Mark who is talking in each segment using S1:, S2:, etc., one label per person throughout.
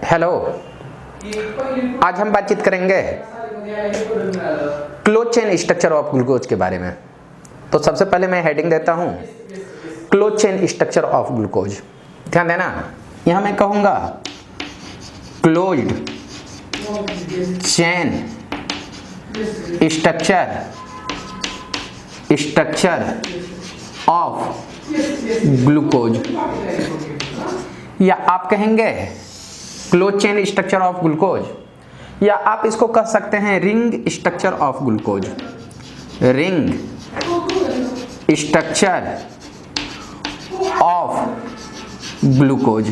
S1: Hello, आज हम बातचीत करेंगे close chain structure of glucose के बारे में। तो सबसे पहले मैं हेडिंग देता हूं close chain structure of glucose. ध्यान देना, यहां मैं कहूंगा closed chain structure of glucose, या आप कहेंगे close chain structure of glucose, या आप इसको कह सकते हैं ring structure of glucose. Ring structure of glucose.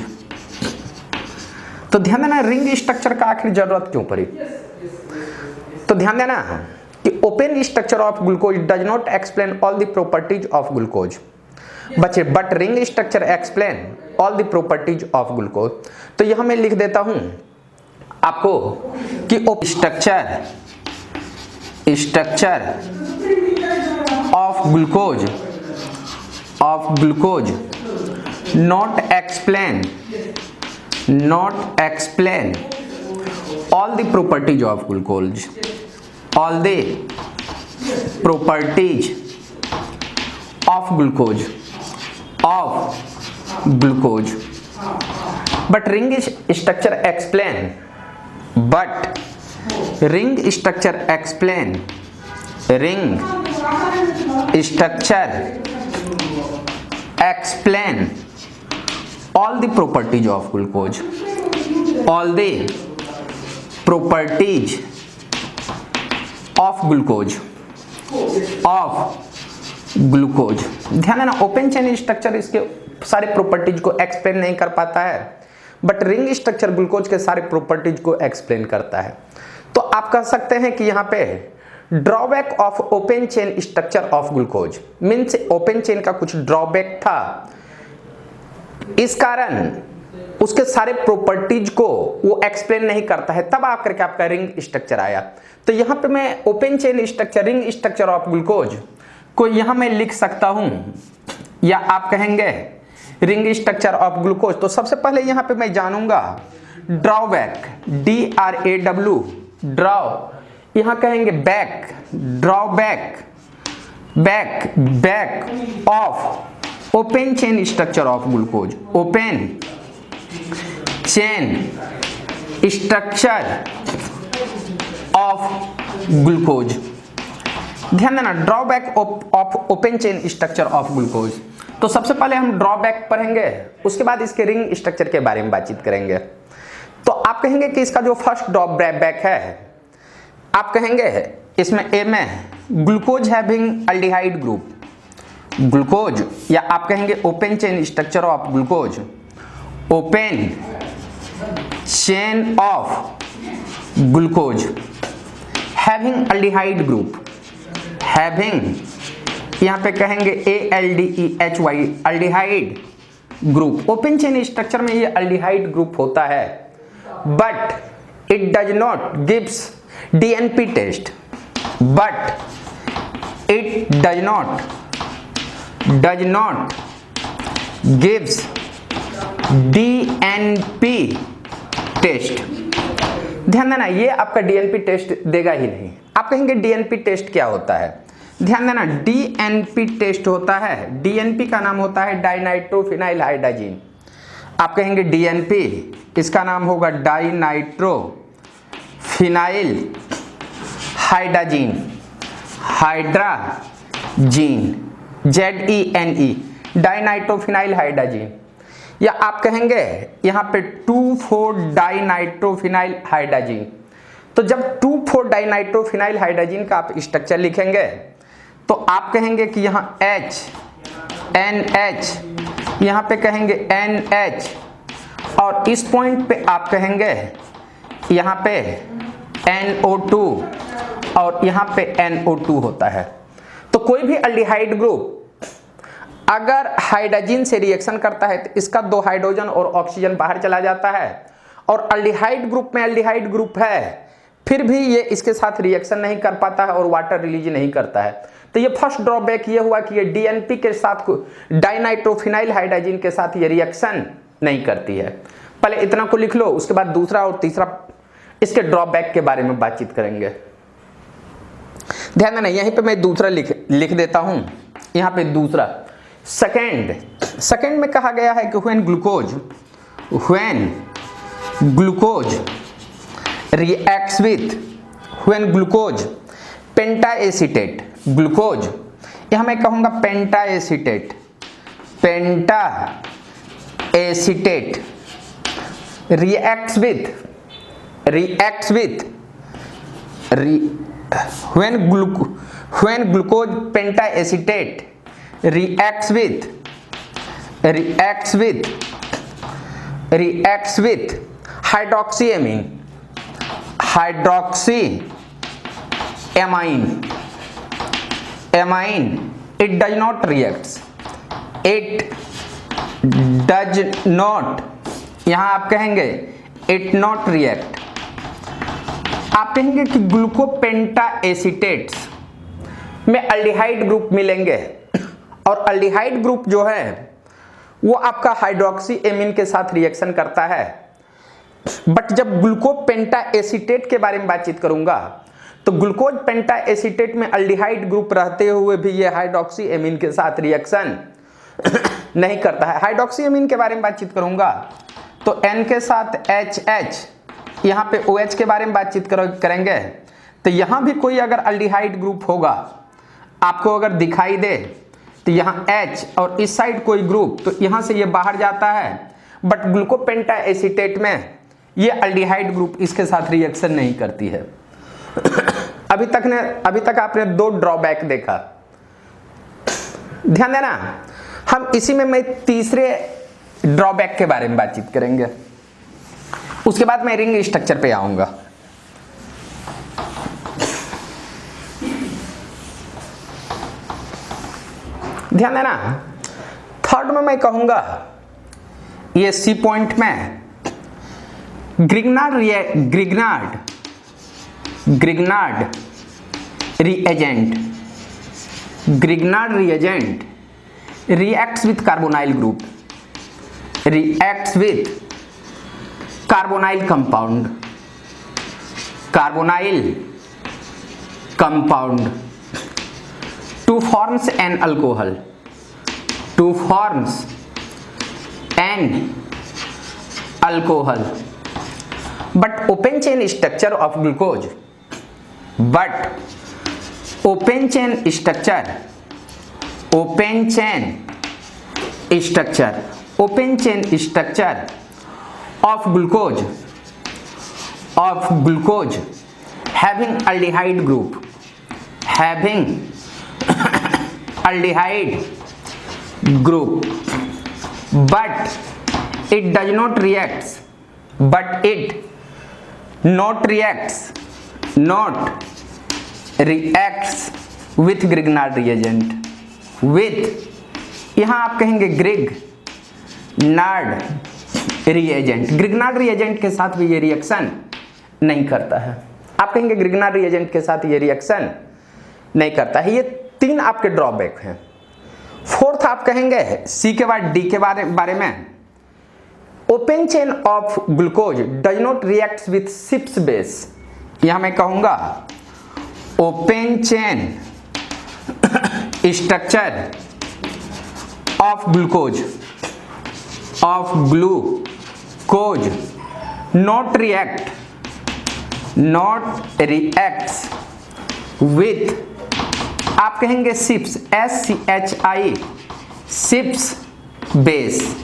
S1: तो ध्यान देना, रिंग स्ट्रक्चर का आखिर जरूरत क्यों पड़ी? तो ध्यान देना कि open structure of glucose does not explain all the properties of glucose but ring structure explain all the properties of glucose. तो यहां मैं लिख देता हूं आपको कि structure of glucose not explain all the properties of glucose, all the properties of glucose but ring structure explain all the properties of glucose, all the properties of glucose. ध्यान देना, ओपन चेन स्ट्रक्चर इसके सारे properties को explain नहीं कर पाता है, but ring structure glucose के सारे प्रॉपर्टीज को एक्सप्लेन करता है। तो आप कह सकते हैं कि यहाँ पे drawback of open chain structure of glucose means open chain का कुछ ड्रॉबैक था, इस कारण उसके सारे प्रॉपर्टीज को वो एक्सप्लेन नहीं करता है, तब आकर के आपका रिंग स्ट्रक्चर आया। तो यहाँ पे मैं open chain structure, ring structure of glucose को यहां मैं लिख सकता हूं, या आप कहेंगे रिंग स्ट्रक्चर ऑफ ग्लूकोज। तो सबसे पहले यहां पे मैं जानूंगा ड्रॉबैक, DRAW, ड्रॉ, यहां कहेंगे back, back of open chain structure of glucose, open chain structure of glucose. ध्यान देना, drawback of open chain structure of glucose. तो सबसे पहले हम ड्रॉबैक पढ़ेंगे, उसके बाद इसके रिंग स्ट्रक्चर के बारे में बातचीत करेंगे। तो आप कहेंगे कि इसका जो फर्स्ट ड्रॉबैक है, आप कहेंगे इसमें ए में glucose having aldehyde group, glucose, या आप कहेंगे open chain structure of glucose, open chain of glucose having aldehyde group, having, यहां पे कहेंगे ALDEHY, aldehyde group. Open chain structure में ये अल्डिहाइड ग्रुप होता है, but it does not gives DNP test, but it does not gives DNP test. ध्यान देना, ये आपका DNP टेस्ट देगा ही नहीं। आप कहेंगे DNP टेस्ट क्या होता है? ध्यान देना, DNP टेस्ट होता है, DNP का नाम होता है डाइनाइट्रोफिनाइल हाइड्राजीन। आप कहेंगे DNP, इसका नाम होगा dinitrophenyl hydrazine, ZENE, dinitrophenyl hydrazine. या आप कहेंगे यहां पे 2,4-डाइनाइट्रोफिनाइल हाइड्राजीन। तो जब 2,4-डाइनाइट्रोफिनाइल हाइड्राजीन का आप स्ट्रक्चर लिखेंगे, तो आप कहेंगे कि यहाँ H, NH, यहाँ पे कहेंगे NH, और इस पॉइंट पे आप कहेंगे यहाँ पे NO2, और यहाँ पे NO2 होता है। तो कोई भी अल्डिहाइड ग्रुप अगर हाइड्रोजन से रिएक्शन करता है, तो इसका 2 हाइड्रोजन और ऑक्सीजन बाहर चला जाता है, और अल्डिहाइड ग्रुप में अल्डिहाइड ग्रुप है, फिर भी ये इसके साथ रिएक्शन नहीं कर पाता है और वाटर रिलीज नहीं करता है। तो ये फर्स्ट ड्रॉबैक ये हुआ कि ये डीएनपी के साथ डाइनाइट्रोफिनाइल हाइड्रोजन के साथ ये रिएक्शन नहीं करती है। पहले इतना को लिख लो, उसके बाद दूसरा और तीसरा इसके ड्रॉबैक के बारे में बातचीत करेंगे। ध्यान देना, यहीं पे मैं दूसरा लिख देता हूं, यहां पे दूसरा सेकंड में कहा गया है कि when glucose reacts with pentaacetate, glucose यहां मैं कहूंगा पेंटाएसीटेट reacts with when glucose pentacetate reacts with hydroxyamine, it does not reacts, यहां आप कहेंगे इट नॉट रिएक्ट, आप कहेंगे कि ग्लूकोपेंटाएसीटेट्स में अल्डिहाइड ग्रुप मिलेंगे और अल्डिहाइड ग्रुप जो है वो आपका हाइड्रोक्सी एमीन के साथ रिएक्शन करता है। बट जब ग्लूकोपेंटाएसीटेट के बारे में बातचीत करूंगा तो ग्लूकोज पेंटाएसीटेट में अल्डिहाइड ग्रुप रहते हुए भी ये हाइड्रोक्सी एमीन के साथ रिएक्शन नहीं करता है। हाइड्रोक्सी एमीन के बारे में बातचीत करूंगा तो N के साथ HH, यहाँ पे OH के बारे में बातचीत करेंगे तो यहाँ भी कोई अगर अल्डिहाइड ग्रुप होगा आपको अगर दिखाई दे तो यहाँ H और इस साइड कोई ग्रुप, तो यहाँ से ये बाहर जाता है। बट ग्लूकोपेंटाएसीटेट में ये अल्डिहाइड ग्रुप इसके साथ रिएक्शन नहीं करती है। अभी तक आपने दो ड्रॉबैक देखा, ध्यान देना। हम इसी में मैं तीसरे ड्रॉबैक के बारे में बातचीत करेंगे, उसके बाद मैं रिंग स्ट्रक्चर पे आऊंगा। ध्यान देना, थर्ड में मैं कहूंगा ये सी पॉइंट में Grignard reagent reacts with carbonyl group, reacts with carbonyl compound to forms an alcohol, but open chain structure of glucose, open chain structure of glucose having aldehyde group, but it does not reacts with Grignard reagent, with यहां आप कहेंगे Grignard reagent के साथ भी ये reaction नहीं करता है। आप कहेंगे ग्रिग्नार्ड रिएजेंट के साथ ये रिएक्शन नहीं करता है। ये तीन आपके ड्रॉबैक हैं। फोर्थ आप कहेंगे सी के बाद डी के बारे में, open chain of glucose does not react with Schiff's base. यहां मैं कहूंगा open chain structure of glucose not reacts with, आप कहेंगे सिप्स, SCHI, सिप्स बेस।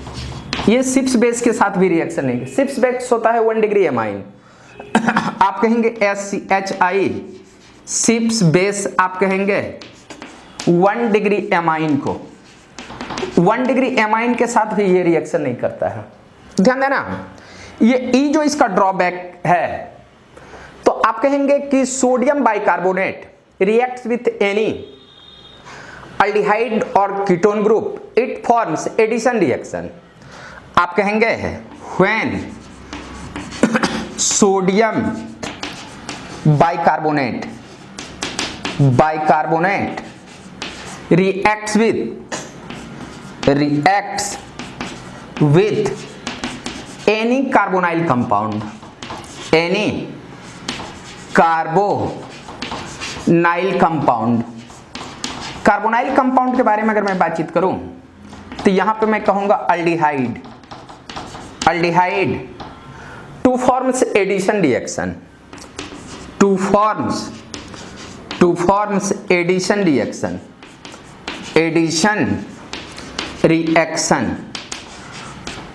S1: ये सिप्स बेस के साथ भी रिएक्शन नहीं। सिप्स बेस होता है 1 डिग्री एमाइन, आप कहेंगे SCHI, सिप्स बेस आप कहेंगे 1 डिग्री एमाइन को, 1 डिग्री एमाइन के साथ भी ये रिएक्शन नहीं करता है। ध्यान देना, ये ई जो इसका ड्रॉबैक है, तो आप कहेंगे कि sodium bicarbonate reacts with any aldehyde और ketone group, it forms addition reaction. आप कहेंगे when sodium bicarbonate reacts with any carbonyl compound, any carbonyl compound. Carbonyl compound के बारे में अगर मैं बातचीत करूं तो यहां पे मैं कहूंगा aldehyde, aldehyde to forms addition reaction, to forms addition reaction, addition reaction.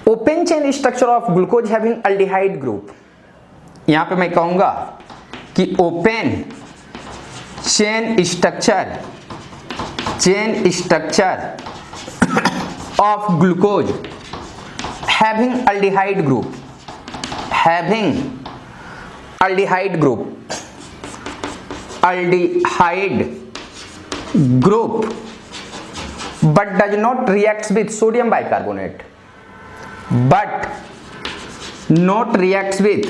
S1: Open chain structure of glucose having aldehyde group, यहां पे मैं कहूंगा कि open chain structure of glucose having aldehyde group, having aldehyde group, aldehyde group but does not reacts with sodium bicarbonate, but not reacts with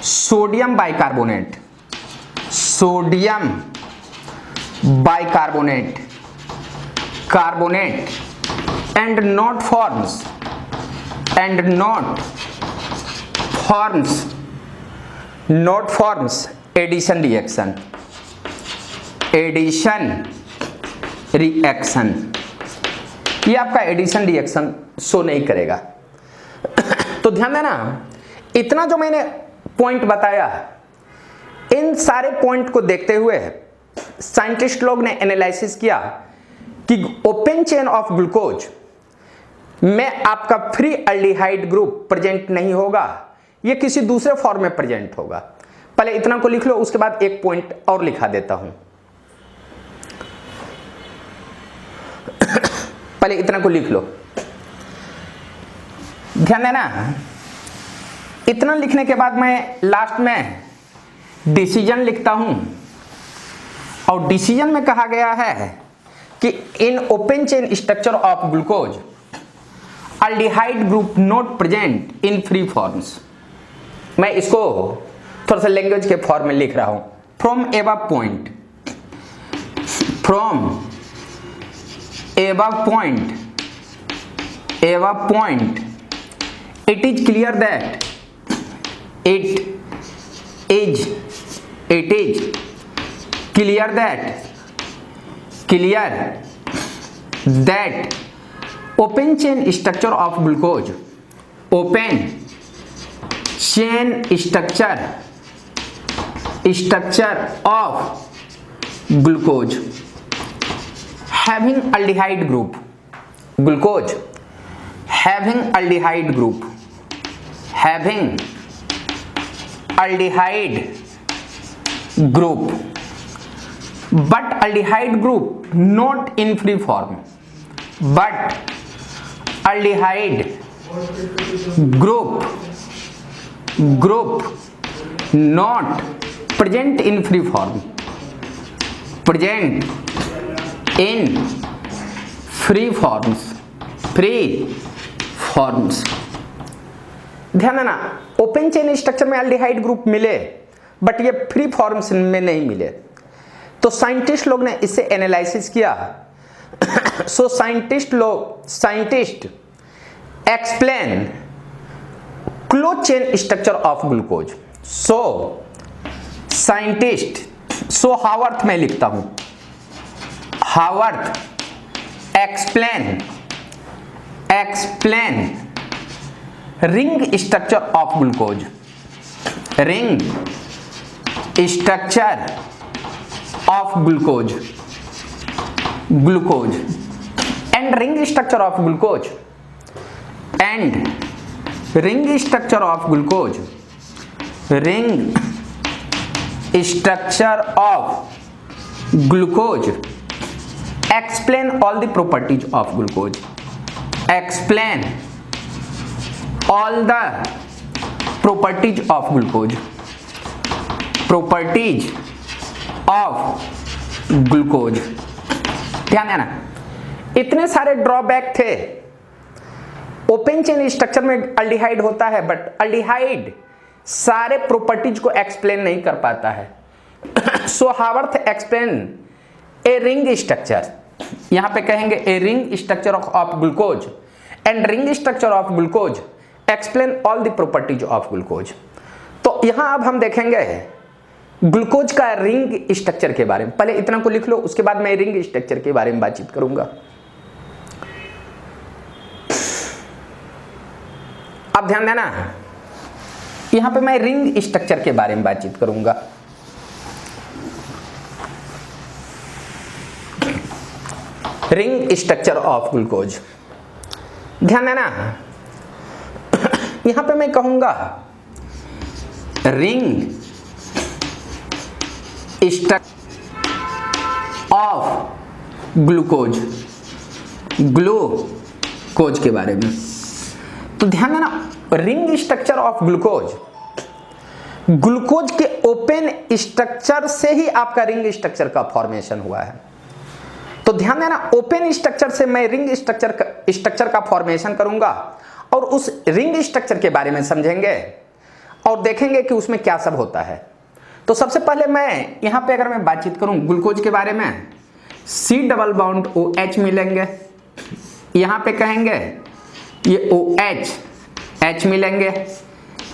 S1: sodium bicarbonate, carbonate and not forms addition reaction, addition reaction. ये आपका addition reaction show नहीं करेगा। तो ध्यान देना, इतना जो मैंने पॉइंट बताया, इन सारे पॉइंट को देखते हुए साइंटिस्ट लोग ने एनालिसिस किया कि ओपन चेन ऑफ ग्लूकोज में आपका फ्री अल्डिहाइड ग्रुप प्रेजेंट नहीं होगा, ये किसी दूसरे फॉर्म में प्रेजेंट होगा। पहले इतना को लिख लो, उसके बाद एक पॉइंट और लिखा देता हूं। पहले इतना को लिख लो, ध्यान देना। इतना लिखने के बाद मैं लास्ट में डिसीजन लिखता हूं, और डिसीजन में कहा गया है कि in open chain structure of glucose aldehyde group not present in free forms. मैं इसको थोड़ा सा लैंग्वेज के फॉर्म में लिख रहा हूं। From above point it is clear that open chain structure of glucose, open chain structure of glucose having aldehyde group, glucose having aldehyde group, having aldehyde group, but aldehyde group not in free form, but aldehyde group not present in free form, present in free forms, ध्यान देना। Open chain structure में aldehyde group मिले, but ये free forms में नहीं मिले। तो scientist लोग ने इससे एनालिसिस किया। So scientist explain close chain structure of glucose. So Haworth में लिखता हूं, Haworth explain ring structure of glucose, ring structure of glucose and ring structure of glucose ring structure of glucose explain all the properties of glucose, explain all the properties of glucose, properties of glucose। ध्यान देना, इतने सारे drawback थे। Open chain structure में aldehyde होता है, but aldehyde सारे properties को एक्सप्लेन नहीं कर पाता है। So Haworth explain a ring structure यहां पे कहेंगे a ring structure of glucose and ring structure of glucose explain all the properties of glucose. तो यहां अब हम देखेंगे ग्लूकोज का रिंग स्ट्रक्चर के बारे में। पहले इतना को लिख लो, उसके बाद मैं रिंग स्ट्रक्चर के बारे में बातचीत करूंगा। अब ध्यान देना, यहां पे मैं रिंग स्ट्रक्चर के बारे में बातचीत करूंगा। रिंग स्ट्रक्चर ऑफ ग्लूकोज, ध्यान देना, यहां पे मैं कहूंगा ring structure of glucose, glucose के बारे में। तो ध्यान देना, ring structure of glucose, glucose के ओपन स्ट्रक्चर से ही आपका रिंग स्ट्रक्चर का फॉर्मेशन हुआ है। तो ध्यान देना, ओपन स्ट्रक्चर से मैं रिंग स्ट्रक्चर का फॉर्मेशन करूंगा और उस रिंग स्ट्रक्चर के बारे में समझेंगे और देखेंगे कि उसमें क्या सब होता है। तो सबसे पहले मैं यहां पे अगर मैं बातचीत करूं ग्लूकोज के बारे में, C डबल बॉन्ड OH मिलेंगे, यहां पे कहेंगे ये OH H मिलेंगे,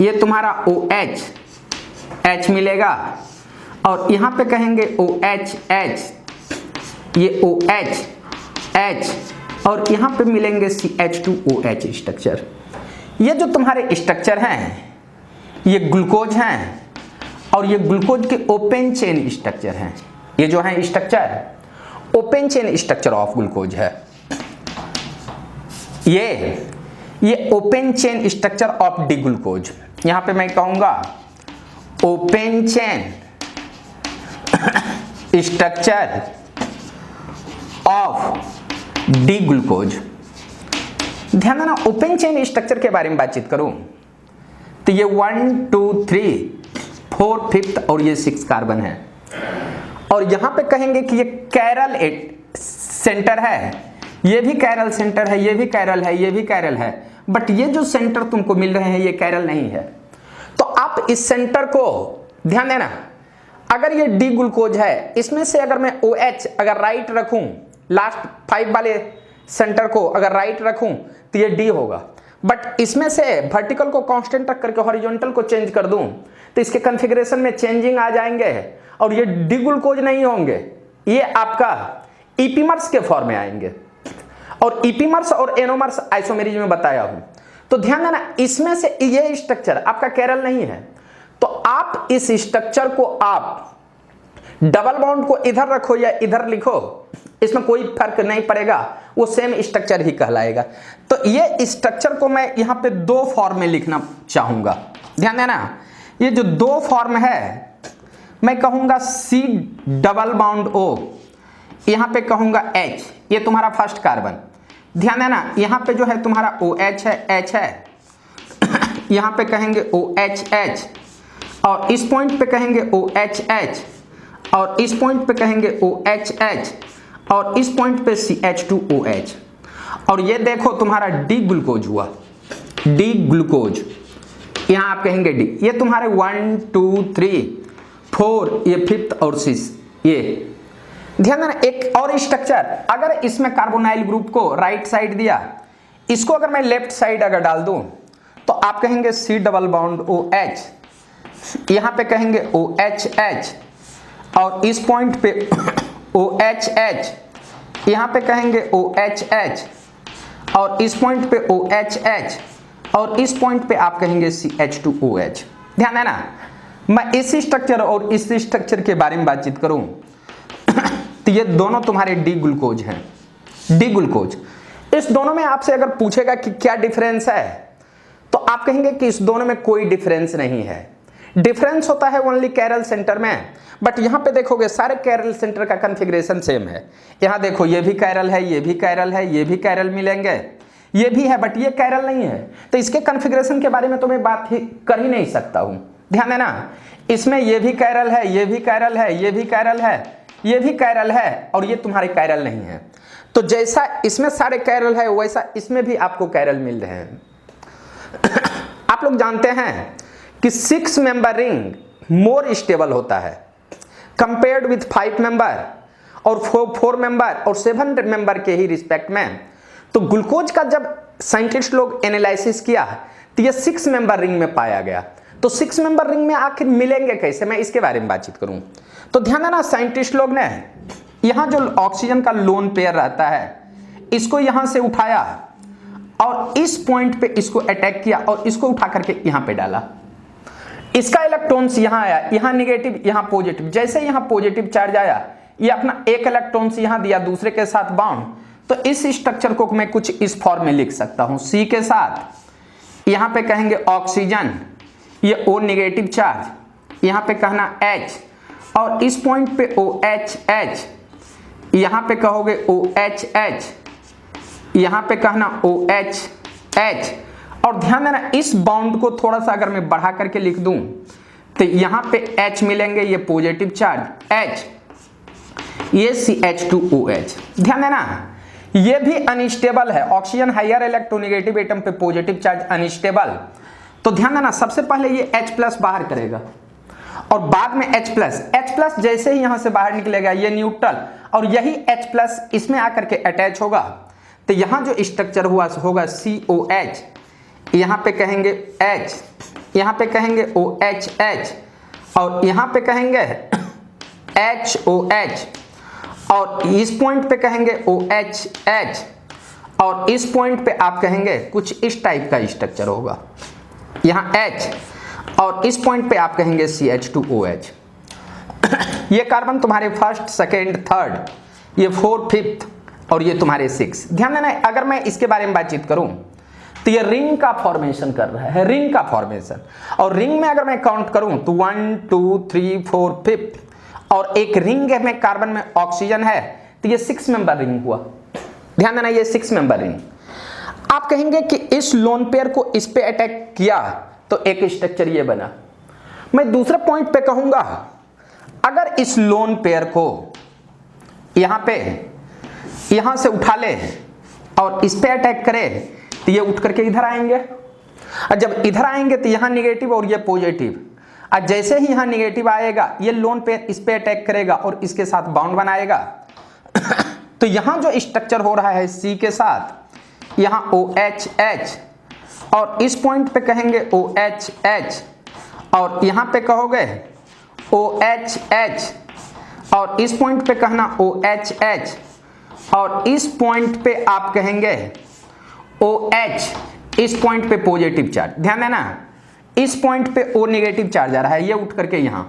S1: ये तुम्हारा OH H मिलेगा और यहां पे कहेंगे OH H, ये OH H और यहां पे मिलेंगे CH2OH स्ट्रक्चर। ये जो तुम्हारे स्ट्रक्चर हैं ये ग्लूकोज हैं और ये ग्लूकोज के ओपन चेन स्ट्रक्चर हैं। ये जो है structure open chain structure of glucose है। ये open chain structure of D glucose, यहां पे मैं कहूंगा open chain structure of D glucose. ध्यान देना, ओपन चेन स्ट्रक्चर के बारे में बातचीत करूं तो ये 1 2 3 4 5th और ये 6 कार्बन है और यहां पे कहेंगे कि ये कैरल सेंटर है, ये भी कैरल सेंटर है, ये भी कैरल है, ये भी कैरल है, बट ये जो सेंटर तुमको मिल रहे हैं ये कैरल नहीं है। तो आप इस सेंटर को ध्यान देना, अगर ये डी ग्लूकोज है, इसमें से अगर मैं OH अगर राइट रखूं, लास्ट 5 वाले सेंटर को अगर राइट रखूं तो ये डी होगा, बट इसमें से वर्टिकल को कांस्टेंट रख करके हॉरिजॉन्टल को चेंज कर दूं तो इसके कॉन्फ़िगरेशन में चेंजिंग आ जाएंगे और ये डी ग्लूकोज नहीं होंगे, ये आपका ईपीमर्स के फॉर्म में आएंगे और ईपीमर्स और एनोमर्स आइसोमेरिज में बताया हूं। तो ध्यान देना, इसमें से ये स्ट्रक्चर आपका कैरल नहीं है, तो आप इस स्ट्रक्चर को आप डबल बॉन्ड को इधर रखो या इधर लिखो, इसमें कोई फर्क नहीं पड़ेगा, वो सेम स्ट्रक्चर ही कहलाएगा। तो ये स्ट्रक्चर को मैं यहां पे 2 फॉर्म में लिखना चाहूंगा। ध्यान देना, ये जो 2 फॉर्म है मैं कहूंगा C डबल बॉन्ड O, यहां पे कहूंगा H, ये तुम्हारा फर्स्ट कार्बन। ध्यान देना, यहां पे जो है तुम्हारा OH है, H है, यहां पे कहेंगे OH H और इस पॉइंट पे कहेंगे OH H और इस पॉइंट पे कहेंगे OH H और इस पॉइंट पे CH2OH और ये देखो तुम्हारा डी ग्लूकोज हुआ, डी ग्लूकोज, यहां आप कहेंगे डी। ये तुम्हारे 1 2 3 4 ये 5th और 6। ये ध्यान देना, एक और स्ट्रक्चर, अगर इसमें कार्बोनाइल ग्रुप को राइट साइड दिया, इसको अगर मैं लेफ्ट साइड अगर डाल दूं तो आप कहेंगे C डबल बॉन्ड OH, यहां पे कहेंगे OH H और इस पॉइंट पे OH H, यहां पे कहेंगे OH H और इस पॉइंट पे OH H और इस पॉइंट पे आप कहेंगे CH2OH। ध्यान देना, मैं इस स्ट्रक्चर और इस स्ट्रक्चर के बारे में बातचीत करूं तो ये दोनों तुम्हारे डी ग्लूकोज हैं, डी ग्लूकोज। इस दोनों में आपसे अगर पूछेगा कि क्या डिफरेंस है तो आप कहेंगे कि इस दोनों में कोई डिफरेंस नहीं है। डिफरेंस होता है ओनली कैरल सेंटर में, बट यहां पे देखोगे सारे कैरल सेंटर का कॉन्फ़िगरेशन सेम है। यहां देखो ये भी कैरल है, ये भी कैरल है, ये भी कैरल मिलेंगे, ये भी है, बट ये कैरल नहीं है, तो इसके कॉन्फ़िगरेशन के बारे में तो मैं बात ही कर ही नहीं सकता हूं। ध्यान देना, इसमें ये भी कैरल है, ये भी कैरल है, ये भी कैरल है, ये भी कैरल है और ये तुम्हारे कैरल नहीं है। तो जैसा इसमें सारे कैरल है वैसा इसमें भी आपको कैरल मिल रहे हैं। आप लोग जानते हैं कि 6 मेंबर रिंग मोर स्टेबल होता है कंपेयर्ड विथ 5 मेंबर, और 4 मेंबर और 7 मेंबर के ही रिस्पेक्ट में। तो ग्लूकोज का जब साइंटिस्ट लोग एनालिसिस किया तो ये 6 मेंबर रिंग में पाया गया। तो 6 मेंबर रिंग में आखिर मिलेंगे कैसे, मैं इसके बारे में बातचीत करूं। तो ध्यान देना, साइंटिस्ट लोग ने यहां जो ऑक्सीजन का लोन पेयर रहता है इसको यहां से उठाया और इस पॉइंट पे इसको अटैक किया और इसको उठा करके यहां पे डाला। इसका इलेक्ट्रॉन्स यहां आया, यहां निगेटिव यहां पॉजिटिव। जैसे यहां पॉजिटिव चार्ज आया, ये अपना एक इलेक्ट्रॉन्स यहां दिया दूसरे के साथ बाउंड। तो इस स्ट्रक्चर को मैं कुछ इस फॉर्म में लिख सकता हूं, C के साथ यहां पे कहेंगे ऑक्सीजन, ये O निगेटिव चार्ज, यहां पे कहना H और इस पॉइंट पे OH, यहां पे कहोगे OH, यहां पे कहना OH। और ध्यान देना, इस बाउंड को थोड़ा सा अगर मैं बढ़ा करके लिख दूं तो यहां पे H मिलेंगे, ये पॉजिटिव चार्ज H, ये CH2OH। ध्यान देना, ये भी अनस्टेबल है। ऑक्सीजन हायर इलेक्ट्रोनेगेटिव एटम पे पॉजिटिव चार्ज अनस्टेबल। तो ध्यान देना, सबसे पहले ये H+ बाहर करेगा और बाद में H+ जैसे ही यहां से बाहर निकलेगा ये न्यूट्रल और यही H+ इसमें आकर के अटैच होगा। तो यहां जो स्ट्रक्चर हुआ होगा COH, यहां पे कहेंगे H, यहां पे कहेंगे OH और यहां पे कहेंगे HOH और इस पॉइंट पे कहेंगे OH और इस पॉइंट पे आप कहेंगे कुछ इस टाइप का स्ट्रक्चर होगा, यहां H और इस पॉइंट पे आप कहेंगे CH2OH। ये कार्बन तुम्हारे फर्स्ट, सेकेंड, थर्ड, ये 4, 5th और ये तुम्हारे 6। ध्यान देना, अगर मैं इसके बारे में बातचीत करूं तो ये रिंग का फॉर्मेशन कर रहा है, रिंग का फॉर्मेशन। और रिंग में अगर मैं काउंट करूं तो 1, 2, 3, 4, 5 और एक रिंग में कार्बन में ऑक्सीजन है तो ये 6 मेंबर रिंग हुआ। ध्यान देना, ये 6 मेंबर रिंग। आप कहेंगे कि इस लोन पेयर को इस पे अटैक किया तो एक स्ट्रक्चर ये बना। मैं दूसरे पॉइंट पे कहूंगा, अगर इस लोन पेयर को यहां से उठा ले और इस पे अटैक करे तो ये उठ करके इधर आएंगे और जब इधर आएंगे तो यहां निगेटिव और ये पॉजिटिव। और जैसे ही यहां निगेटिव आएगा ये लोन पेयर इस पे अटैक करेगा और इसके साथ बाउंड बनाएगा। तो यहां जो स्ट्रक्चर हो रहा है C के साथ, यहां OH और इस पॉइंट पे कहेंगे OH और यहां पे कहोगे OH और इस पॉइंट पे कहना OH और इस पॉइंट पे आप कहेंगे OH, इस पॉइंट पे पॉजिटिव चार्ज। ध्यान देना, इस पॉइंट पे O नेगेटिव चार्ज आ रहा है, ये उठ करके यहां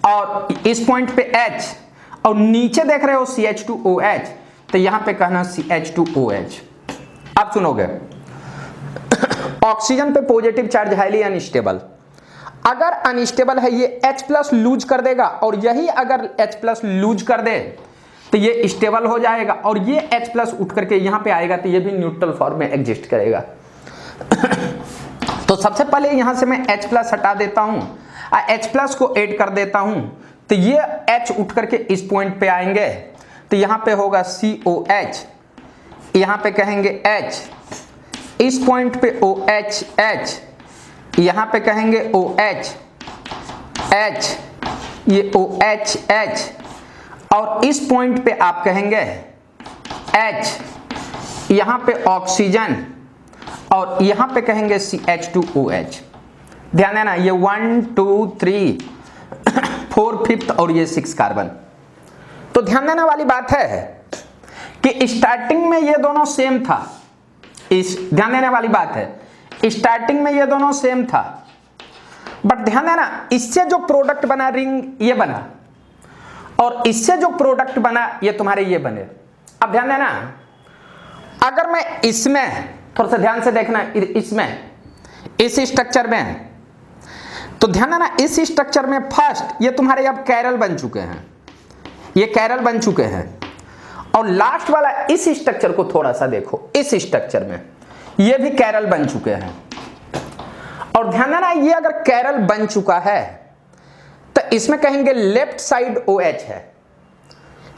S1: और इस पॉइंट पे H और नीचे देख रहे हो CH2OH, तो यहां पे कहना CH2OH। आप सुनोगे, ऑक्सीजन पे पॉजिटिव चार्ज हाईली अनस्टेबल। अगर अनस्टेबल है ये H+ लूज कर देगा और यही अगर H+ लूज कर दे तो ये स्टेबल हो जाएगा और ये H+ उठ करके यहां पे आएगा तो ये भी न्यूट्रल फॉर्म में एग्जिस्ट करेगा। तो सबसे पहले यहां से मैं H+ हटा देता हूं, H+ को ऐड कर देता हूं तो ये H उठ करके इस पॉइंट पे आएंगे तो यहां पे होगा COH, यहां पे कहेंगे H, इस पॉइंट पे OH, यहां पे कहेंगे OH, ये OH और इस पॉइंट पे आप कहेंगे H, यहां पे ऑक्सीजन और यहां पे कहेंगे CH2OH। ध्यान देना, ये 1, 2, 3, 4, 5th और ये 6 कार्बन। तो ध्यान देने वाली बात है कि स्टार्टिंग में ये दोनों सेम था। ध्यान देने वाली बात है, स्टार्टिंग में ये दोनों सेम था, बट ध्यान देना, इससे जो प्रोडक्ट बना रिंग ये बना और इससे जो प्रोडक्ट बना ये तुम्हारे ये बने। अब ध्यान देना, अगर मैं इसमें थोड़ा सा ध्यान से देखना, इसमें इस स्ट्रक्चर में, तो ध्यान देना इस स्ट्रक्चर में फर्स्ट ये तुम्हारे अब कैरल बन चुके हैं, ये कैरल बन चुके हैं और लास्ट वाला इस स्ट्रक्चर को थोड़ा सा देखो, इस स्ट्रक्चर में ये भी कैरल बन चुके हैं। और ध्यान देना, ये अगर कैरल बन चुका है तो इसमें कहेंगे लेफ्ट साइड OH है,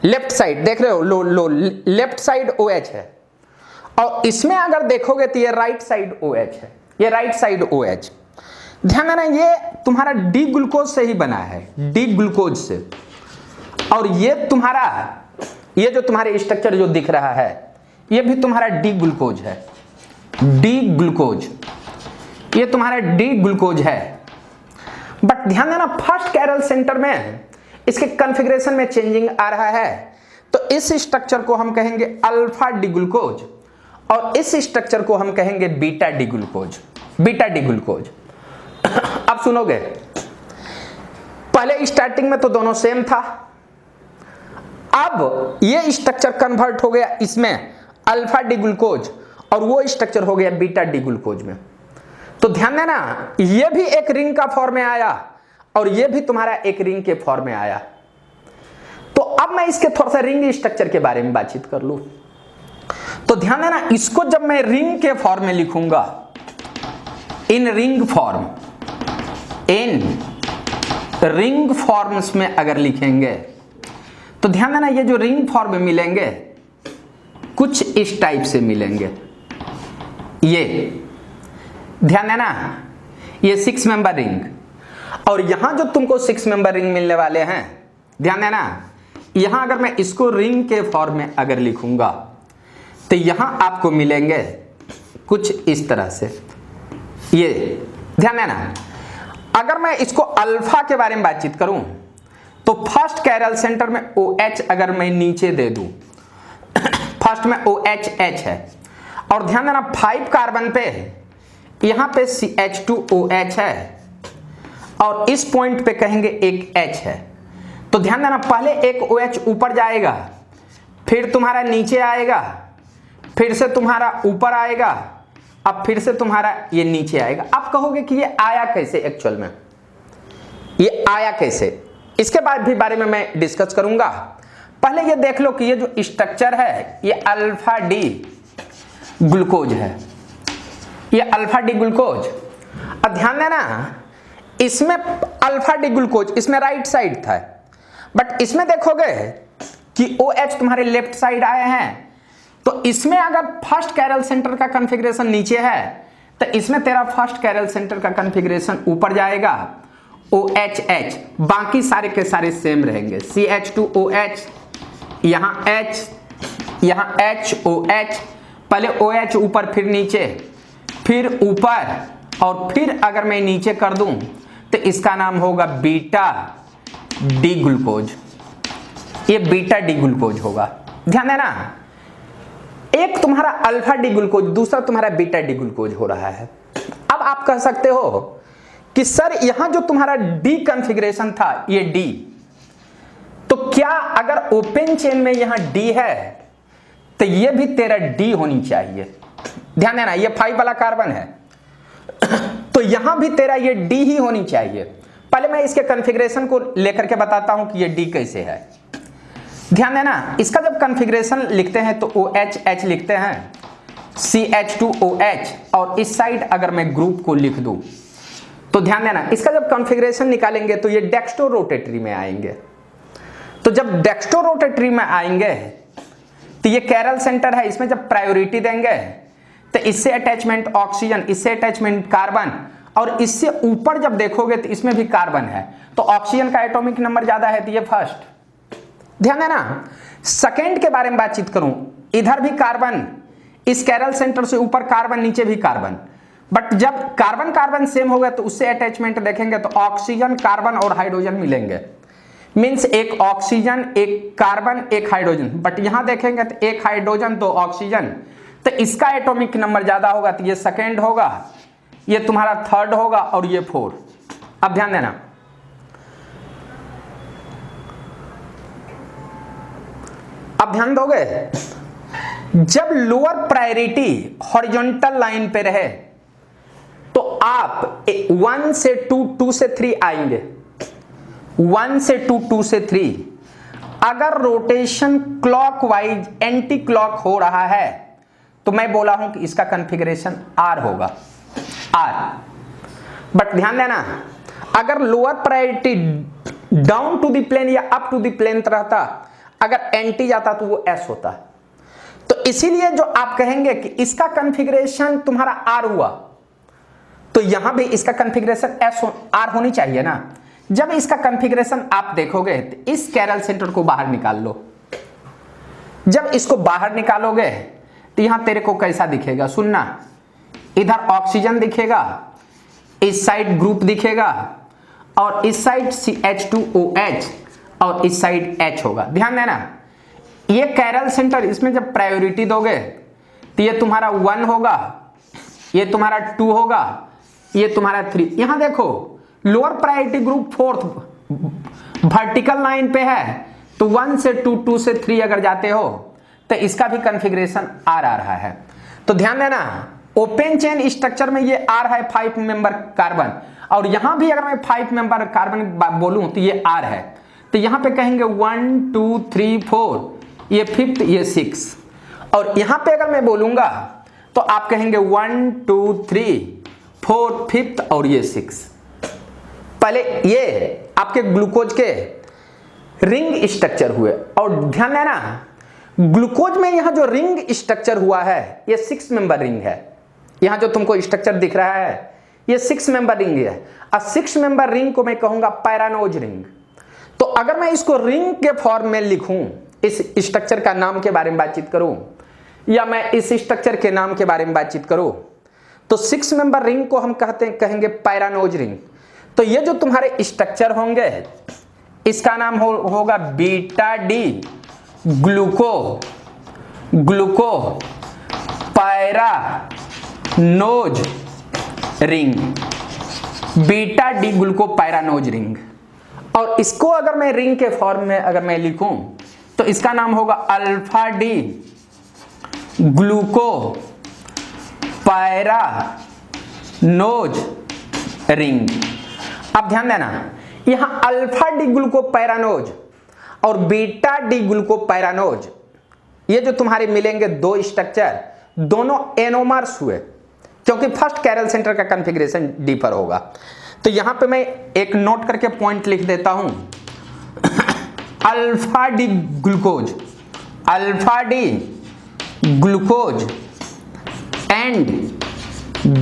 S1: लेफ्ट साइड देख रहे हो, लो लेफ्ट साइड OH है और इसमें अगर देखोगे तो ये राइट साइड OH है, ये राइट साइड OH। ध्यान देना, ये तुम्हारा डी ग्लूकोज से ही बना है, डी ग्लूकोज से, और ये तुम्हारा ये जो तुम्हारे स्ट्रक्चर जो दिख रहा है ये भी तुम्हारा डी ग्लूकोज है, डी ग्लूकोज, ये तुम्हारा डी ग्लूकोज है। बट ध्यान देना फर्स्ट कैरल सेंटर में इसके कॉन्फ़िगरेशन में चेंजिंग आ रहा है, तो इस स्ट्रक्चर को हम कहेंगे अल्फा डी ग्लूकोज और इस स्ट्रक्चर को हम कहेंगे beta D glucose, beta D glucose. अब सुनोगे, पहले स्टार्टिंग में तो दोनों सेम था, अब ये स्ट्रक्चर कन्वर्ट हो गया इसमें अल्फा डी ग्लूकोज और वो स्ट्रक्चर हो गया बीटा डी ग्लूकोज में। तो ध्यान देना ये भी एक रिंग का फॉर्म में आया और ये भी तुम्हारा एक रिंग के फॉर्म में आया। तो अब मैं इसके थोड़ा सा रिंग स्ट्रक्चर के बारे में बातचीत कर लूं। तो ध्यान देना इसको जब मैं रिंग के फॉर्म में लिखूंगा, in ring form, in ring forms में अगर लिखेंगे तो ध्यान देना ये जो रिंग फॉर्म मिलेंगे कुछ इस टाइप से मिलेंगे। ये ध्यान देना ये 6 मेंबर रिंग, और यहां जो तुमको 6 मेंबर रिंग मिलने वाले हैं, ध्यान देना यहां अगर मैं इसको रिंग के फॉर्म में अगर लिखूंगा तो यहां आपको मिलेंगे कुछ इस तरह से। ये ध्यान देना अगर मैं इसको अल्फा के बारे में बातचीत करूं तो फर्स्ट कैरल सेंटर में OH अगर मैं नीचे दे दूं, फर्स्ट में OH H है, और ध्यान देना 5 कार्बन पे यहां पे CH2OH है और इस पॉइंट पे कहेंगे एक H है। तो ध्यान देना पहले एक OH ऊपर जाएगा, फिर तुम्हारा नीचे आएगा, फिर से तुम्हारा ऊपर आएगा, अब फिर से तुम्हारा ये नीचे आएगा। आप कहोगे कि ये आया कैसे, एक्चुअल में ये आया कैसे, इसके बाद भी बारे में मैं डिस्कस करूंगा। पहले ये देख लो कि ये जो स्ट्रक्चर है ये अल्फा डी ग्लूकोज है, ये अल्फा डी ग्लूकोज। अब ध्यान देना इसमें अल्फा डी ग्लूकोज इसमें राइट साइड था, बट इसमें देखोगे कि OH तुम्हारे लेफ्ट साइड आए हैं। तो इसमें अगर फर्स्ट कैरल सेंटर का कॉन्फ़िगरेशन नीचे है तो इसमें तेरा फर्स्ट कैरल सेंटर का कॉन्फ़िगरेशन ऊपर जाएगा, OHH, बाकी सारे के सारे सेम रहेंगे, CH2OH, यहाँ H, यहाँ HOH, पहले OH ऊपर फिर नीचे फिर ऊपर और फिर अगर मैं नीचे कर दूं तो इसका नाम होगा बीटा डी ग्लूकोज, ये बीटा डी ग्लूकोज होगा। ध्यान देना एक तुम्हारा अल्फा डी ग्लूकोज, दूसरा तुम्हारा बीटा डी ग्लूकोज हो रहा है। अब आप कह सकते हो कि सर यहां जो तुम्हारा डी कॉन्फ़िगरेशन था ये डी, तो क्या अगर ओपन चेन में यहां डी है तो ये भी तेरा डी होनी चाहिए। ध्यान देना ये 5 वाला कार्बन है तो यहां भी तेरा ये डी ही होनी चाहिए। पहले मैं इसके कॉन्फ़िगरेशन को लेकर के बताता हूं कि ये डी कैसे है। ध्यान देना इसका जब कॉन्फ़िगरेशन लिखते हैं तो OHH लिखते हैं, CH2OH, और इस साइड अगर मैं ग्रुप को लिख दूं तो ध्यान देना इसका जब कॉन्फ़िगरेशन निकालेंगे तो ये डेक्स्ट्रो रोटेटरी में आएंगे। तो जब डेक्स्ट्रो रोटेटरी में आएंगे तो ये कैरल सेंटर है, इसमें जब प्रायोरिटी देंगे तो इससे अटैचमेंट ऑक्सीजन, इससे अटैचमेंट कार्बन, और इससे ऊपर जब देखोगे तो इसमें भी कार्बन है, तो ऑक्सीजन का एटॉमिक नंबर ज्यादा है तो ये फर्स्ट। ध्यान देना सेकंड के बारे में बातचीत करूं, इधर भी कार्बन, इस कैरल सेंटर से ऊपर कार्बन, नीचे भी कार्बन, बट जब कार्बन कार्बन सेम होगा तो उससे अटैचमेंट देखेंगे तो ऑक्सीजन, कार्बन और हाइड्रोजन मिलेंगे। मींस एक ऑक्सीजन, एक कार्बन, एक हाइड्रोजन, बट यहां देखेंगे तो एक हाइड्रोजन, 2 ऑक्सीजन, तो इसका एटॉमिक नंबर ज्यादा होगा तो ये सेकंड होगा, ये तुम्हारा थर्ड होगा और ये 4। अब ध्यान देना अब ध्यान दोगे जब लोअर प्रायोरिटी हॉरिजॉन्टल लाइन पे रहे तो आप 1 से 2, 2 से 3 आएंगे, 1 से 2, 2 से 3। अगर रोटेशन क्लॉकवाइज एंटी क्लॉक हो रहा है तो मैं बोला हूं कि इसका कॉन्फ़िगरेशन R होगा, R। बट ध्यान देना अगर lower priority down to the plane या अप टू द प्लेन रहता, अगर एंटी जाता तो वो S होता। तो इसीलिए जो आप कहेंगे कि इसका कॉन्फ़िगरेशन तुम्हारा R हुआ तो यहां भी इसका कॉन्फ़िगरेशन R होनी चाहिए ना। जब इसका कॉन्फ़िगरेशन आप देखोगे तो इस कैरल सेंटर को बाहर निकाल लो, जब इसको बाहर निकालोगे तो यहां तेरे को कैसा दिखेगा, सुनना, इधर ऑक्सीजन दिखेगा, इस साइड ग्रुप दिखेगा और इस साइड CH2OH और इस साइड H होगा। ध्यान देना, ये कैरल सेंटर, इसमें जब प्रायोरिटी दोगे तो ये तुम्हारा 1 होगा, ये तुम्हारा 2 होगा, ये तुम्हारा 3। यहां देखो lower priority group 4th vertical line पे है, तो 1 से 2, 2 से 3 अगर जाते हो तो इसका भी कॉन्फ़िगरेशन R आ रहा है। तो ध्यान देना, ओपन चेन स्ट्रक्चर में ये R है 5 मेंबर कार्बन, और यहां भी अगर मैं 5 मेंबर कार्बन बोलूं तो ये R है। तो यहां पे कहेंगे 1 2 3 4, ये 5th, ये 6, और यहां पे अगर मैं बोलूंगा तो आप कहेंगे 1 2 3 4 5th और ये 6। पहले ये आपके ग्लूकोज के रिंग स्ट्रक्चर हुए, और ध्यान देना ग्लूकोज में यहां जो रिंग स्ट्रक्चर हुआ है ये 6 मेंबर रिंग है। यहां जो तुमको स्ट्रक्चर दिख रहा है ये 6 मेंबर रिंग है, और 6 मेंबर रिंग को मैं कहूंगा पैरानोज रिंग। तो अगर मैं इसको रिंग के फॉर्म में लिखूं, इस स्ट्रक्चर का नाम के बारे में बातचीत करूं, या मैं इस स्ट्रक्चर के नाम के बारे में बातचीत करूं, तो 6 मेंबर रिंग को हम कहेंगे पैरानोज रिंग। तो ये जो तुम्हारे स्ट्रक्चर होंगे इसका नाम होगा beta D ग्लूको पैरानोज ring, beta D ग्लूको पैरानोज ring. और इसको अगर मैं रिंग के फॉर्म में अगर मैं लिखूं तो इसका नाम होगा अल्फा डी ग्लूको पैरानोज रिंग। अब ध्यान देना, यहां अल्फा डी ग्लूको पैरानोज और बीटा डी ग्लूको पैरानोज, ये जो तुम्हारे मिलेंगे दो स्ट्रक्चर, दोनों एनोमर्स हुए, क्योंकि फर्स्ट कैरल सेंटर का कॉन्फ़िगरेशन डिफर होगा। तो यहां पे मैं एक नोट करके पॉइंट लिख देता हूं, alpha D glucose and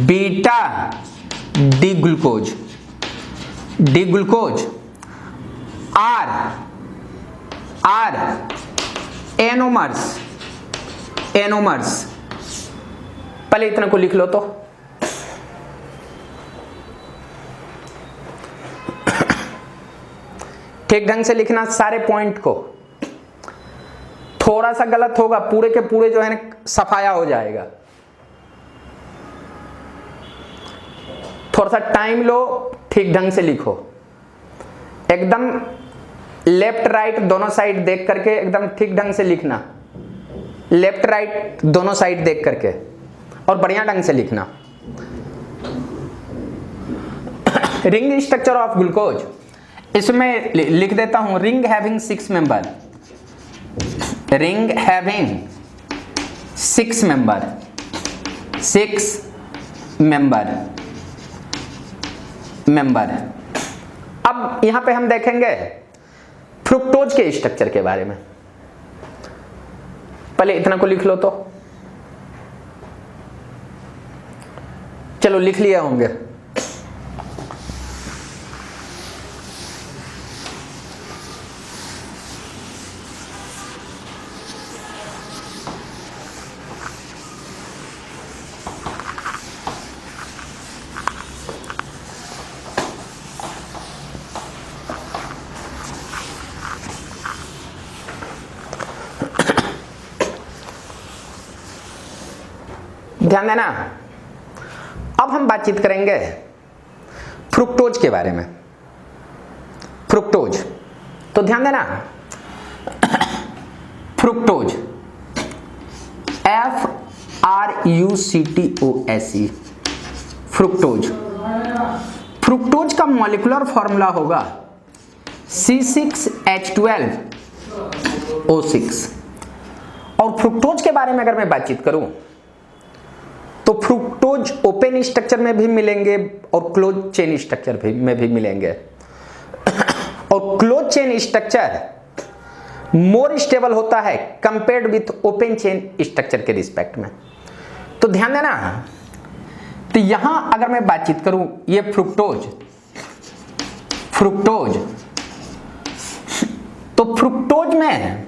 S1: beta D glucose are anomers. पहले इतना को लिख लो तो ठीक ढंग से लिखना सारे पॉइंट को, थोड़ा सा गलत होगा पूरे के पूरे जो है ना सफाया हो जाएगा। थोड़ा सा टाइम लो, ठीक ढंग से लिखो, एकदम लेफ्ट राइट दोनों साइड देख करके एकदम ठीक ढंग से लिखना, लेफ्ट राइट दोनों साइड देख करके, और बढ़िया ढंग से लिखना। रिंग स्ट्रक्चर ऑफ ग्लूकोज, इसमें लिख देता हूं ring having 6 member, ring having 6 member. अब यहां पे हम देखेंगे फ्रुक्टोज के स्ट्रक्चर के बारे में। पहले इतना को लिख लो तो, चलो लिख लिए होंगे। ध्यान देना, अब हम बातचीत करेंगे फ्रुक्टोज के बारे में। फ्रुक्टोज, तो ध्यान देना, फ्रुक्टोज FRUCTOSE, फ्रुक्टोज का मॉलिक्यूलर फॉर्मूला होगा C6H12O6। और फ्रुक्टोज के बारे में अगर मैं बातचीत करूं तो फ्रुक्टोज ओपन स्ट्रक्चर में भी मिलेंगे और क्लोज चेन स्ट्रक्चर में भी मिलेंगे। और close chain structure more stable होता है compared with open chain structure के रिस्पेक्ट में। तो ध्यान देना, तो यहां अगर मैं बातचीत करूं ये फ्रुक्टोज, तो फ्रुक्टोज में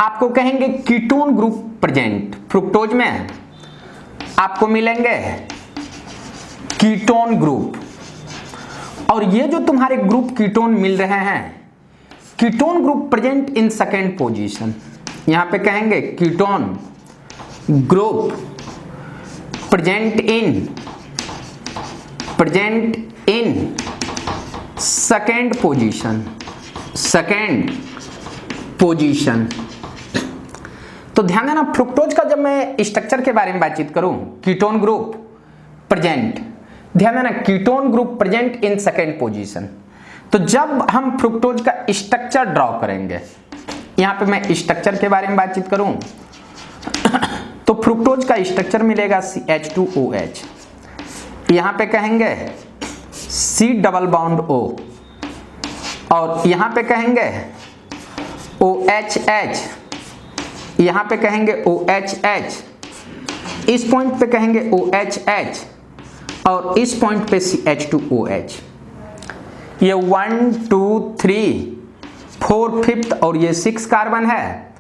S1: आपको कहेंगे कीटोन ग्रुप प्रेजेंट, फ्रुक्टोज में आपको मिलेंगे कीटोन ग्रुप। और ये जो तुम्हारे ग्रुप कीटोन मिल रहे हैं, ketone group present in second position, यहां पे कहेंगे ketone group present in second position. तो ध्यान देना, फ्रुक्टोज का जब मैं स्ट्रक्चर के बारे में बातचीत करूं, कीटोन ग्रुप प्रेजेंट, ध्यान देना ketone group present in second position. तो जब हम फ्रुक्टोज का स्ट्रक्चर ड्रॉ करेंगे, यहां पे मैं स्ट्रक्चर के बारे में बातचीत करूं तो फ्रुक्टोज का स्ट्रक्चर मिलेगा CH2OH, यहां पे कहेंगे C डबल बाउंड O, और यहां पे कहेंगे OHH, यहां पे कहेंगे OHH, इस पॉइंट पे कहेंगे OHH, और इस पॉइंट पे CH2OH। ये 1 2 3 4 5th और ये 6 कार्बन है।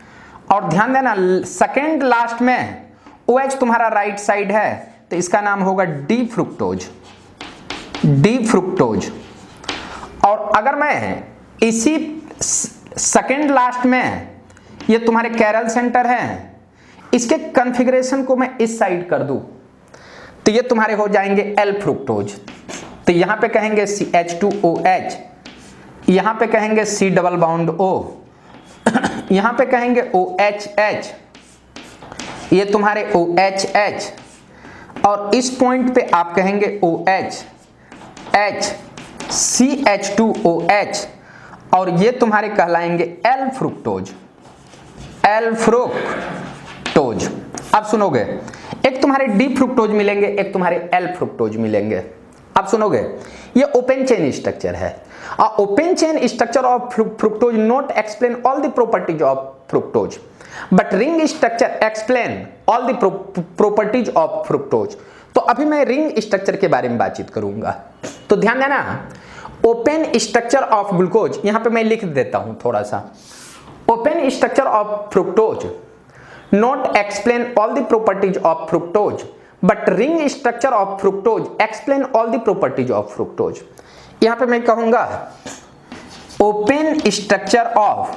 S1: और ध्यान देना सेकेंड लास्ट में OH तुम्हारा राइट साइड है, तो इसका नाम होगा डी फ्रुक्टोज। और अगर मैं इसी सेकेंड लास्ट में, ये तुम्हारे कैरल सेंटर है, इसके कॉन्फ़िगरेशन को मैं इस साइड कर दूं तो ये तुम्हारे हो जाएंगे एल फ्रुक्टोज। तो यहां पे कहेंगे CH2OH, यहां पे कहेंगे C डबल बाउंड O, यहां पे कहेंगे OHH, ये तुम्हारे OHH, और इस पॉइंट पे आप कहेंगे OH H CH2OH, और ये तुम्हारे कहलाएंगे एल फ्रुक्टोज। अब सुनोगे, एक तुम्हारे डी फ्रुक्टोज मिलेंगे, एक तुम्हारे एल फ्रुक्टोज मिलेंगे। अब सुनोगे, ये ओपन चेन स्ट्रक्चर है। Open chain structure of fructose not explain all the properties of fructose, but ring structure explain all the properties of fructose. तो अभी मैं रिंग स्ट्रक्चर के बारे में बातचीत करूंगा। तो ध्यान देना, ओपन स्ट्रक्चर ऑफ ग्लूकोज, यहां पे मैं लिख देता हूं थोड़ा सा। Open structure of fructose not explain all the properties of fructose, but ring structure of fructose explain all the properties of fructose. यहां पे मैं कहूंगा open structure of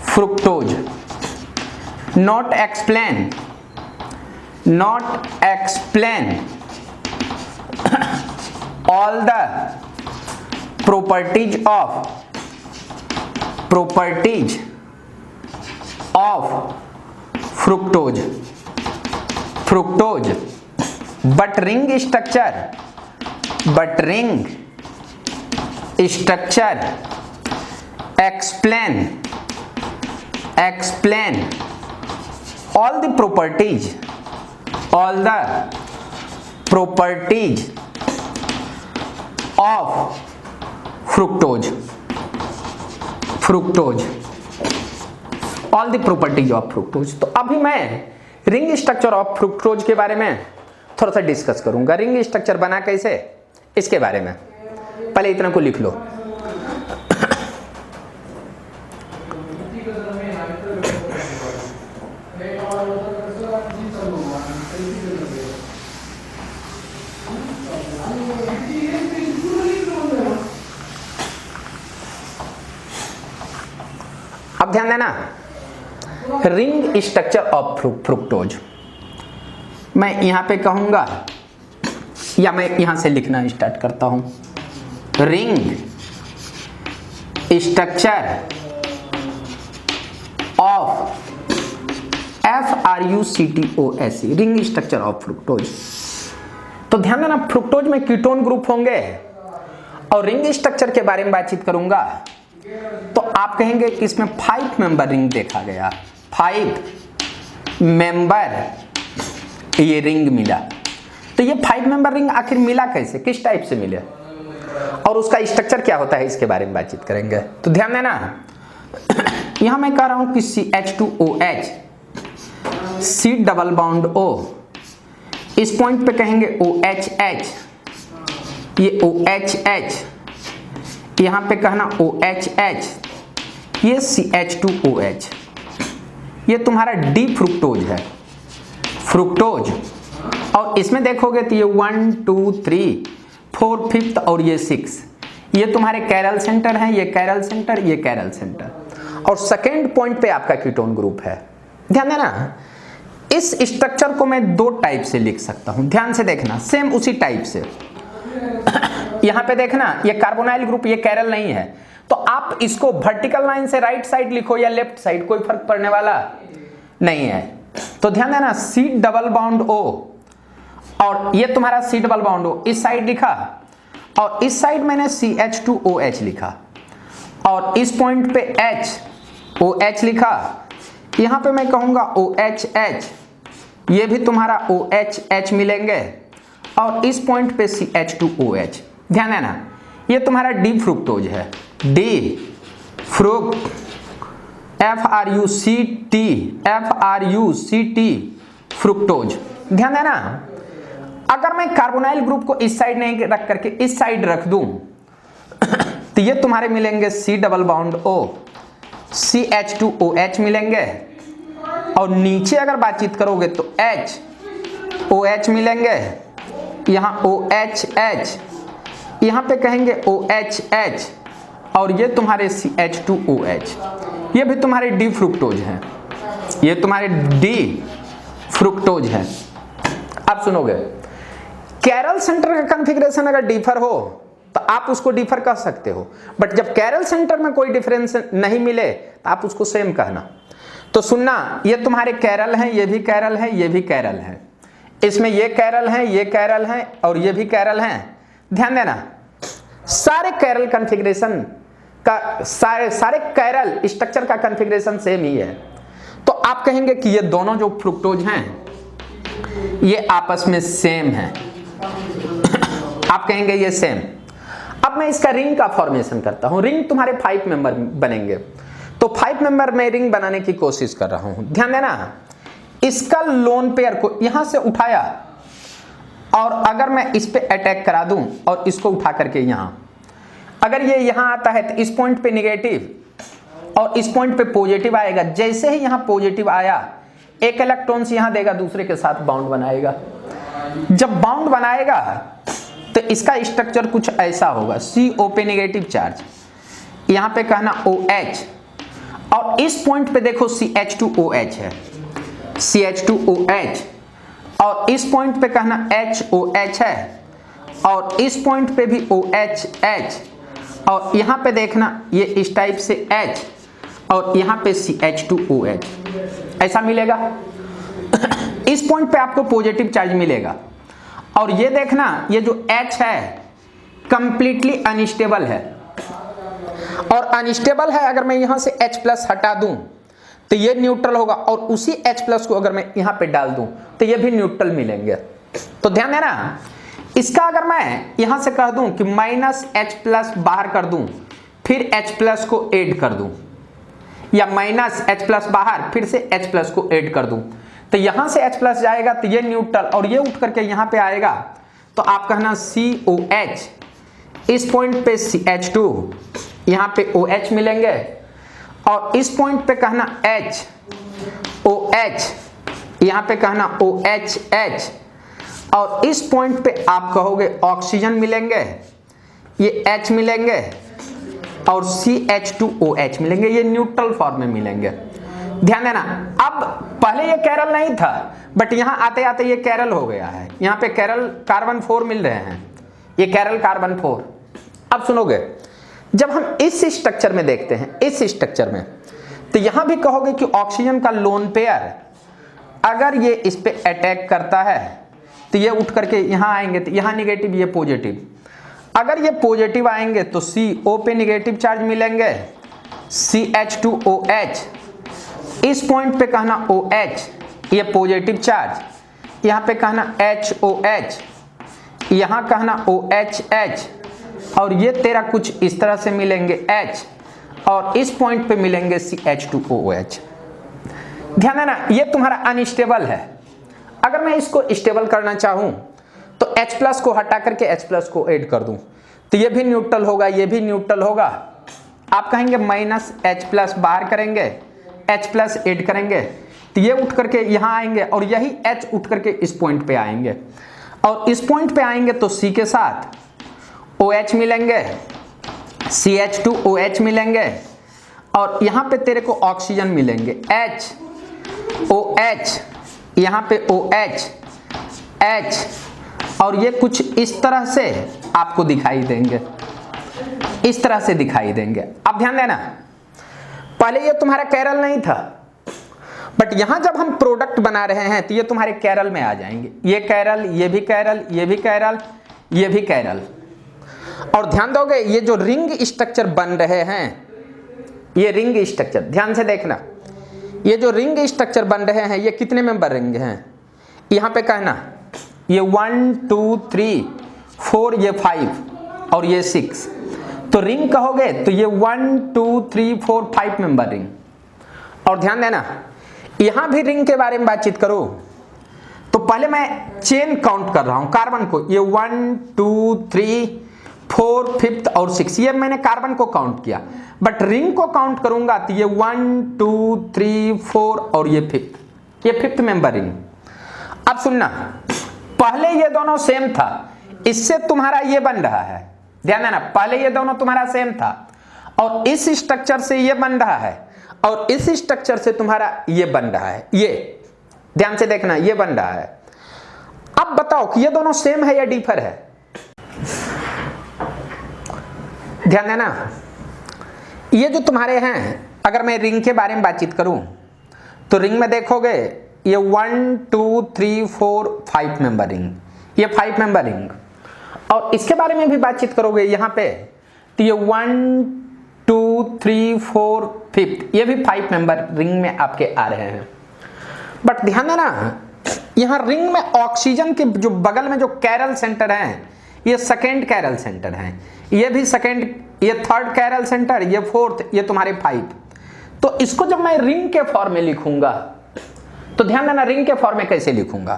S1: fructose not explain all the properties of fructose, but ring structure explain all the properties of fructose, all the properties of fructose। तो अभी मैं ring structure of fructose के बारे में थोड़ा सा डिस्कस करूंगा। रिंग स्ट्रक्चर बना कैसे, इसके बारे में पहले इतना को लिख लो। अब ध्यान देना, रिंग स्ट्रक्चर ऑफ फ्रुक्टोज, मैं यहां पे कहूंगा, या मैं यहां से लिखना स्टार्ट करता हूं, ring structure of FRUCTOSE, ring structure of fructose. तो ध्यान देना, फ्रुक्टोज में कीटोन ग्रुप होंगे और रिंग स्ट्रक्चर के बारे में बातचीत करूंगा। तो आप कहेंगे कि इसमें 5 मेंबर रिंग देखा गया, 5 मेंबर ये रिंग मिला। तो ये 5 मेंबर रिंग आखिर मिला कैसे, किस टाइप से मिले, और उसका स्ट्रक्चर क्या होता है, इसके बारे में बातचीत करेंगे। तो ध्यान देना, यहां मैं कह रहा हूं कि CH2OH C double bond O, इस पॉइंट पे कहेंगे OHH, ये OHH, यहां पे कहना OHH, ये CH2OH, ये तुम्हारा डी फ्रुक्टोज है, फ्रुक्टोज। और इसमें देखोगे तो ये 1 2 3 4 5th और ये 6, ये तुम्हारे कैरल सेंटर हैं, ये कैरल सेंटर, ये कैरल सेंटर। और सेकेंड पॉइंट पे आपका कीटोन ग्रुप है। ध्यान देना, इस स्ट्रक्चर को मैं दो टाइप से लिख सकता हूं, ध्यान से देखना, सेम उसी टाइप से। यहां पे देखना, ये कार्बोनाइल ग्रुप, ये कैरल नहीं है, तो आप इसको वर्टिकल लाइन से राइट साइड लिखो या लेफ्ट साइड, कोई फर्क पड़ने वाला नहीं है। तो ध्यान देना, C डबल बॉन्ड O, और ये तुम्हारा C डबल बॉन्ड O इस साइड लिखा, और इस साइड मैंने CH2OH लिखा, और इस पॉइंट पे OH लिखा, यहां पे मैं कहूंगा OHH, ये भी तुम्हारा OHH मिलेंगे, और इस पॉइंट पे CH2OH। ध्यान देना, ये तुम्हारा डी फ्रुक्टोज है, डी फ्रुक्ट, FRUCT फ्रुक्टोज। ध्यान देना, अगर मैं कार्बोनाइल ग्रुप को इस साइड नहीं रख करके इस साइड रख दूं तो ये तुम्हारे मिलेंगे C double bond O, CH2OH मिलेंगे, और नीचे अगर बातचीत करोगे तो OH मिलेंगे, यहां OHH, यहां पे कहेंगे OHH, और ये तुम्हारे CH2OH, ये भी तुम्हारे डी फ्रुक्टोज हैं, ये तुम्हारे डी फ्रुक्टोज हैं। अब सुनोगे, कैरल सेंटर का कॉन्फ़िगरेशन अगर डिफर हो तो आप उसको डिफर कर सकते हो, बट जब कैरल सेंटर में कोई डिफरेंस नहीं मिले तो आप उसको सेम कहना। तो सुनना, ये तुम्हारे कैरल हैं, ये भी कैरल है, ये भी कैरल है, इसमें ये कैरल है, ये कैरल है, और ये भी कैरल हैं। ध्यान देना, सारे कैरल कॉन्फ़िगरेशन का, सारे कैरल स्ट्रक्चर का कॉन्फ़िगरेशन सेम ही है। तो आप कहेंगे कि ये दोनों जो फ्रुक्टोज हैं ये आपस में सेम है, आप कहेंगे ये सेम। अब मैं इसका रिंग का फॉर्मेशन करता हूं, रिंग तुम्हारे 5 मेंबर बनेंगे, तो 5 मेंबर में रिंग बनाने की कोशिश कर रहा हूं। ध्यान देना, इसका लोन पेयर को यहां से उठाया, और अगर मैं इस पे अटैक करा दूं और इसको उठा करके यहां, अगर ये यहां आता है तो इस पॉइंट पे निगेटिव और इस पॉइंट पे पॉजिटिव आएगा। जैसे ही यहां पॉजिटिव आया, एक इलेक्ट्रॉन्स यहां देगा, दूसरे के साथ बाउंड बनाएगा। जब बाउंड बनाएगा तो इसका स्ट्रक्चर कुछ ऐसा होगा, CO पे नेगेटिव चार्ज, यहां पे कहना OH, और इस पॉइंट पे देखो CH2OH है, CH2OH, और इस पॉइंट पे कहना HOH है, और इस पॉइंट पे भी OHH, और यहां पे देखना ये इस टाइप से H, और यहां पे CH2OH, ऐसा मिलेगा। इस पॉइंट पे आपको पॉजिटिव चार्ज मिलेगा, और ये देखना, ये जो H है कंप्लीटली अनस्टेबल है, और अनस्टेबल है, अगर मैं यहां से H+ हटा दूं तो ये न्यूट्रल होगा, और उसी H+ को अगर मैं यहां पे डाल दूं तो ये भी न्यूट्रल मिलेंगे। तो ध्यान देना, इसका अगर मैं यहां से कह दूं कि -H+ बाहर कर दूं, फिर H+ को ऐड कर दूं, या -H+ बाहर, फिर से H+ को ऐड कर दूं, तो यहां से H+ जाएगा तो ये न्यूट्रल, और ये उठ करके यहां पे आएगा, तो आप कहना COH, इस पॉइंट पे CH2, यहां पे OH मिलेंगे, और इस पॉइंट पे कहना HOH, यहां पे कहना OHH, और इस पॉइंट पे आप कहोगे ऑक्सीजन मिलेंगे, ये H मिलेंगे, और CH2OH मिलेंगे, ये न्यूट्रल फॉर्म में मिलेंगे। ध्यान देना, अब पहले ये कैरल नहीं था, बट यहां आते आते ये कैरल हो गया है, यहां पे कैरल कार्बन 4 मिल रहे हैं, ये कैरल कार्बन 4। अब सुनोगे, जब हम इस स्ट्रक्चर में देखते हैं, इस स्ट्रक्चर में, तो यहां भी कहोगे कि ऑक्सीजन का लोन पेयर अगर ये इस पे अटैक करता है तो ये उठ करके यहां आएंगे, तो यहां निगेटिव, ये पॉजिटिव। अगर ये पॉजिटिव आएंगे तो CO पे निगेटिव चार्ज मिलेंगे, CH2OH, इस पॉइंट पे कहना OH, ये पॉजिटिव चार्ज, यहां पे कहना HOH, यहां कहना OHH, और ये तेरा कुछ इस तरह से मिलेंगे H, और इस पॉइंट पे मिलेंगे CH2OH। ध्यान देना, ये तुम्हारा अनस्टेबल है। अगर मैं इसको स्टेबल करना चाहूं तो H+ को हटा करके H+ को ऐड कर दूं, तो ये भी न्यूट्रल होगा, ये भी न्यूट्रल होगा। आप कहेंगे -H+ बाहर करेंगे, H+ ऐड करेंगे, तो ये उठ करके यहाँ आएंगे और यही H उठ करके इस पॉइंट पे आएंगे, और इस पॉइंट पे आएंगे तो C के साथ OH मिलेंगे, CH2OH मिलेंगे, और यहाँ पे तेरे को ऑक्सीजन मिलेंगे, HOH, यहाँ पे OH, H, और ये कुछ इस तरह से आपको दिखाई देंगे, इस तरह से दिखाई देंगे। अब ध्यान देना, पहले ये तुम्हारा कैरल नहीं था, बट यहां जब हम प्रोडक्ट बना रहे हैं तो ये तुम्हारे कैरल में आ जाएंगे, ये कैरल, ये भी कैरल, ये भी कैरल, ये भी कैरल। और ध्यान दोगे ये जो रिंग स्ट्रक्चर बन रहे हैं, ये रिंग स्ट्रक्चर ध्यान से देखना, ये जो रिंग स्ट्रक्चर बन रहे हैं ये कितने मेंबर रिंग हैं, यहां पे कहना ये 1 2 3 4, ये 5 और ये 6, तो रिंग कहोगे तो ये 1 2 3 4 5 मेंबर रिंग। और ध्यान देना यहां भी रिंग के बारे में बातचीत करो तो पहले मैं चेन काउंट कर रहा हूं कार्बन को, ये 1 2 3 4 5th और 6, ये मैंने कार्बन को काउंट किया, बट रिंग को काउंट करूंगा तो ये 1 2 3 4 और ये 5th, ये 5th मेंबर रिंग। अब सुनना, पहले ये दोनों सेम था, इससे तुम्हारा ये बन रहा है, ध्यान देना, पहले ये दोनों तुम्हारा सेम था और इस स्ट्रक्चर से ये बन रहा है और इस स्ट्रक्चर से तुम्हारा ये बन रहा है, ये ध्यान से देखना, ये बन रहा है। अब बताओ कि ये दोनों सेम है या डिफर है, ध्यान देना। ये जो तुम्हारे हैं, अगर मैं रिंग के बारे में बातचीत करूं तो रिंग में देखोगे ये 1 2 3 4 5 मेंबर रिंग, ये 5 मेंबर रिंग, और इसके बारे में भी बातचीत करोगे यहाँ पे तो ये 1 2 3 4 5, ये भी 5 मेंबर रिंग में आपके आ रहे हैं। बट ध्यान देना यहाँ रिंग में ऑक्सीजन के जो बगल में जो कैरल सेंटर हैं, ये सेकेंड कैरल सेंटर हैं, ये भी सेकेंड, ये थर्ड कैरल सेंटर, ये फोर्थ, ये तुम्हारे 5। तो इसको जब मैं रिंग के फॉर्म में लिखूंगा तो ध्यान देना रिंग के फॉर्म में कैसे लिखूंगा,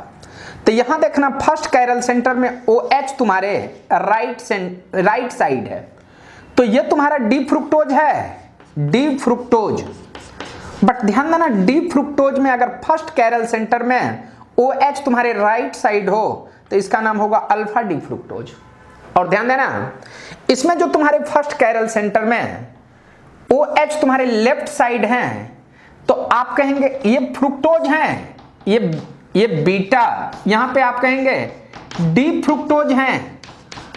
S1: तो यहां देखना फर्स्ट कैरल सेंटर में OH तुम्हारे राइट साइड है, तो ये तुम्हारा डी फ्रुक्टोज है, डी फ्रुक्टोज। बट ध्यान देना डी फ्रुक्टोज में अगर फर्स्ट कैरल सेंटर में OH तुम्हारे राइट साइड हो तो इसका नाम होगा अल्फा डी फ्रुक्टोज। और ध्यान देना इसमें जो तुम्हारे फर्स्ट कैरल सेंटर में OH तुम्हारे लेफ्ट साइड हैं तो आप कहेंगे ये फ्रुक्टोज हैं, ये बीटा, यहां पे आप कहेंगे डी फ्रुक्टोज हैं।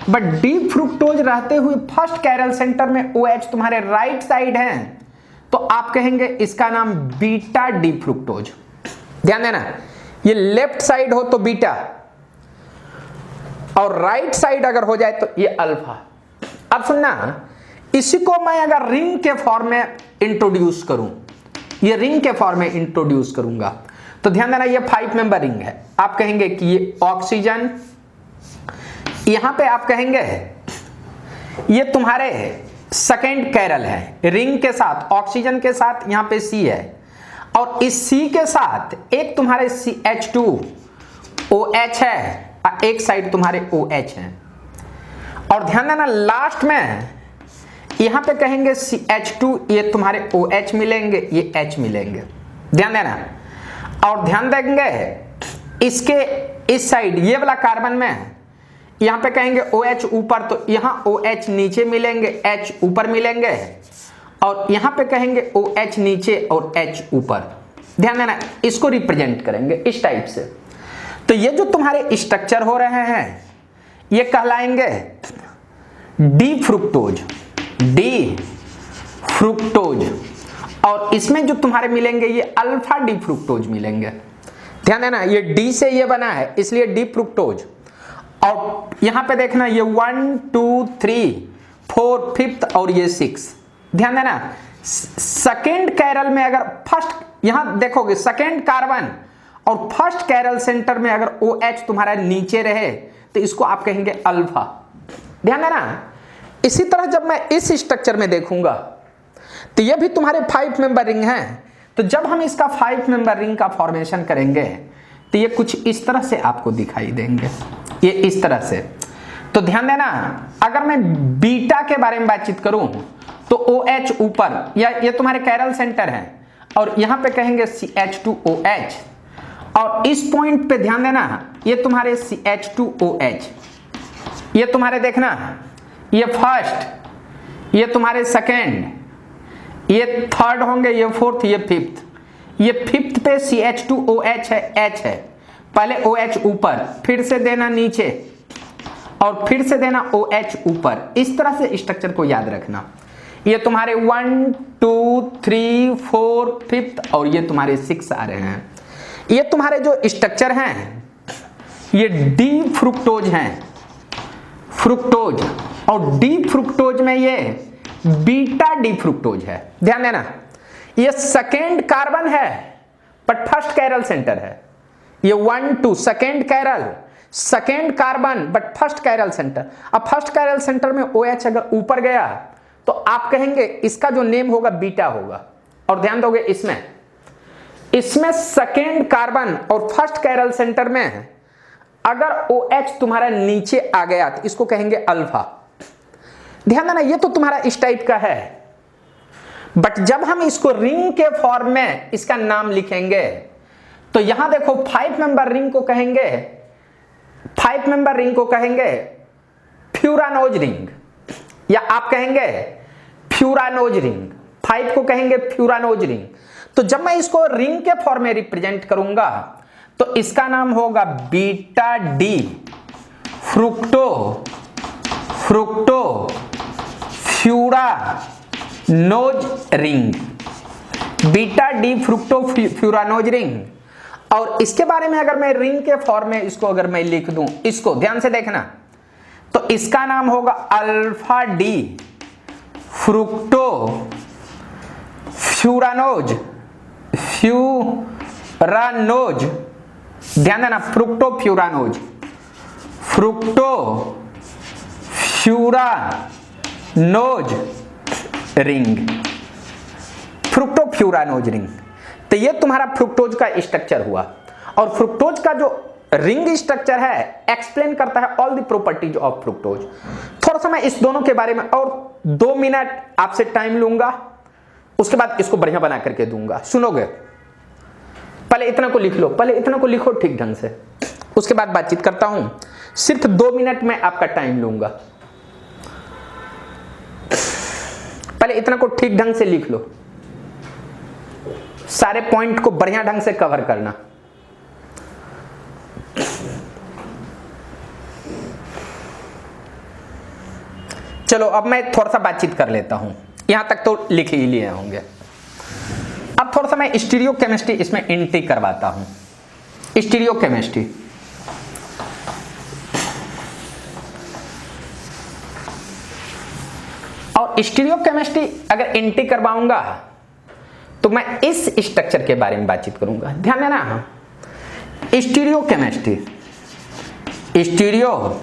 S1: बट डी फ्रुक्टोज रहते हुए फर्स्ट कैरल सेंटर में OH तुम्हारे राइट साइड हैं तो आप कहेंगे इसका नाम बीटा डी फ्रुक्टोज। ध्यान देना ये लेफ्ट साइड हो तो बीटा और राइट साइड अगर हो जाए तो ये अल्फा। अब सुनना, इसी को मैं अगर रिंग के फॉर्म में इंट्रोड्यूस करूं, ये रिंग के फॉर्म में इंट्रोड्यूस करूंगा तो ध्यान देना ये 5 मेंबर रिंग है, आप कहेंगे कि ये ऑक्सीजन, यहां पे आप कहेंगे ये तुम्हारे सेकेंड कैरल है, रिंग के साथ ऑक्सीजन के साथ यहां पे C है, और इस C के साथ एक तुम्हारे CH2OH है, एक साइड तुम्हारे OH है। और ध्यान देना लास्ट में यहां पे कहेंगे CH2, ये तुम्हारे OH मिलेंगे, ये H मिलेंगे, ध्यान देना। और ध्यान देंगे इसके इस साइड ये वाला कार्बन में यहां पे कहेंगे OH ऊपर तो यहां OH नीचे मिलेंगे, H ऊपर मिलेंगे, और यहां पे कहेंगे OH नीचे और H ऊपर। ध्यान देना इसको रिप्रेजेंट करेंगे इस टाइप से। तो ये जो तुम्हारे स्ट्रक्चर हो रहे हैं ये कहलाएंगे डी फ्रुक्टोज, डी फ्रुक्टोज, और इसमें जो तुम्हारे मिलेंगे ये अल्फा डी फ्रुक्टोज मिलेंगे। ध्यान देना ये डी से ये बना है इसलिए डी फ्रुक्टोज। और यहां पे देखना ये 1 2 3 4 5th और ये 6। ध्यान देना सेकेंड कैरल में अगर फर्स्ट, यहां देखोगे सेकेंड कार्बन और फर्स्ट कैरल सेंटर में अगर OH तुम्हारा नीचे रहे तो इसको आप कहेंगे अल्फा। ध्यान देना इसी तरह जब मैं इस स्ट्रक्चर में देखूंगा तो ये भी तुम्हारे 5 मेंबर रिंग हैं, तो जब हम इसका 5 मेंबर रिंग का फॉर्मेशन करेंगे तो ये कुछ इस तरह से आपको दिखाई देंगे, ये इस तरह से। तो ध्यान देना अगर मैं बीटा के बारे में बातचीत करूं तो OH ऊपर, या ये तुम्हारे कैरल सेंटर है, और यहां पे कहेंगे CH2OH, और इस पॉइंट पे ध्यान देना, ये तुम्हारे CH2OH, ये तुम्हारे देखना, ये फर्स्ट, ये तुम्हारे सेकेंड, ये थर्ड होंगे, ये फोर्थ, ये फिफ्थ। ये फिफ्थ पे CH2OH है, H है, पहले OH ऊपर, फिर से देना नीचे, और फिर से देना OH ऊपर। इस तरह से स्ट्रक्चर को याद रखना। ये तुम्हारे 1 2 3 4 5th, और ये तुम्हारे 6 आ रहे हैं। ये तुम्हारे जो स्ट्रक्चर हैं ये डी फ्रुक्टोज हैं, फ्रुक्टोज, और डी फ्रुक्टोज में ये बीटा डी फ्रुक्टोज है। ध्यान देना, ये सेकेंड कार्बन है पर फर्स्ट कैरल सेंटर है। ये 1 2 second chiral, second carbon but first chiral centre. अब फर्स्ट कैरल सेंटर में OH अगर ऊपर गया तो आप कहेंगे इसका जो नेम होगा बीटा होगा। और ध्यान दोगे इसमें सेकेंड कार्बन और फर्स्ट कैरल सेंटर में अगर OH तुम्हारा नीचे आ गया तो इसको कहेंगे अल्फा। ध्यान देना, ये तो तुम्हारा इस टाइप का है, बट जब हम इसको रिंग के फॉर्म में इसका नाम लिखेंगे तो यहां देखो 5 मेंबर रिंग को कहेंगे, 5 मेंबर रिंग को कहेंगे फ्यूरानोज रिंग, या आप कहेंगे फ्यूरानोज रिंग। 5 को कहेंगे फ्यूरानोज रिंग। तो जब मैं इसको रिंग के फॉर्म में रिप्रेजेंट करूंगा तो इसका नाम होगा beta D fructo furanose ring, beta D fructo furanose ring. और इसके बारे में अगर मैं रिंग के फॉर्म में इसको अगर मैं लिख दूं, इसको ध्यान से देखना, तो इसका नाम होगा alpha D fructo furanose, furanose, ध्यान देना, fructo furanose, fructo furanose ring, fructo furanose ring. तो ये तुम्हारा फ्रुक्टोज का स्ट्रक्चर हुआ। और फ्रुक्टोज का जो रिंग स्ट्रक्चर है एक्सप्लेन करता है all the properties of fructose. थोड़ा सा मैं इस दोनों के बारे में और 2 मिनट आपसे टाइम लूंगा, उसके बाद इसको बढ़िया बना करके दूंगा। सुनोगे? पहले इतना को लिख लो, पहले इतना को लिखो ठीक ढंग से, उसके बाद बातचीत करता हूं। सिर्फ 2 मिनट में आपका टाइम लूंगा। पहले इतना को ठीक ढंग से लिख लो, सारे पॉइंट को बढ़िया ढंग से कवर करना। चलो अब मैं थोड़ा सा बातचीत कर लेता हूं, यहां तक तो लिख ही लिए होंगे। अब थोड़ा सा मैं स्टीरियो केमिस्ट्री इसमें एंट्री करवाता हूं। स्टीरियो केमिस्ट्री, और स्टीरियो केमिस्ट्री अगर एंट्री करवाऊंगा तो मैं इस स्ट्रक्चर के बारे में बातचीत करूंगा। ध्यान देना, स्टीरियो केमिस्ट्री, स्टीरियो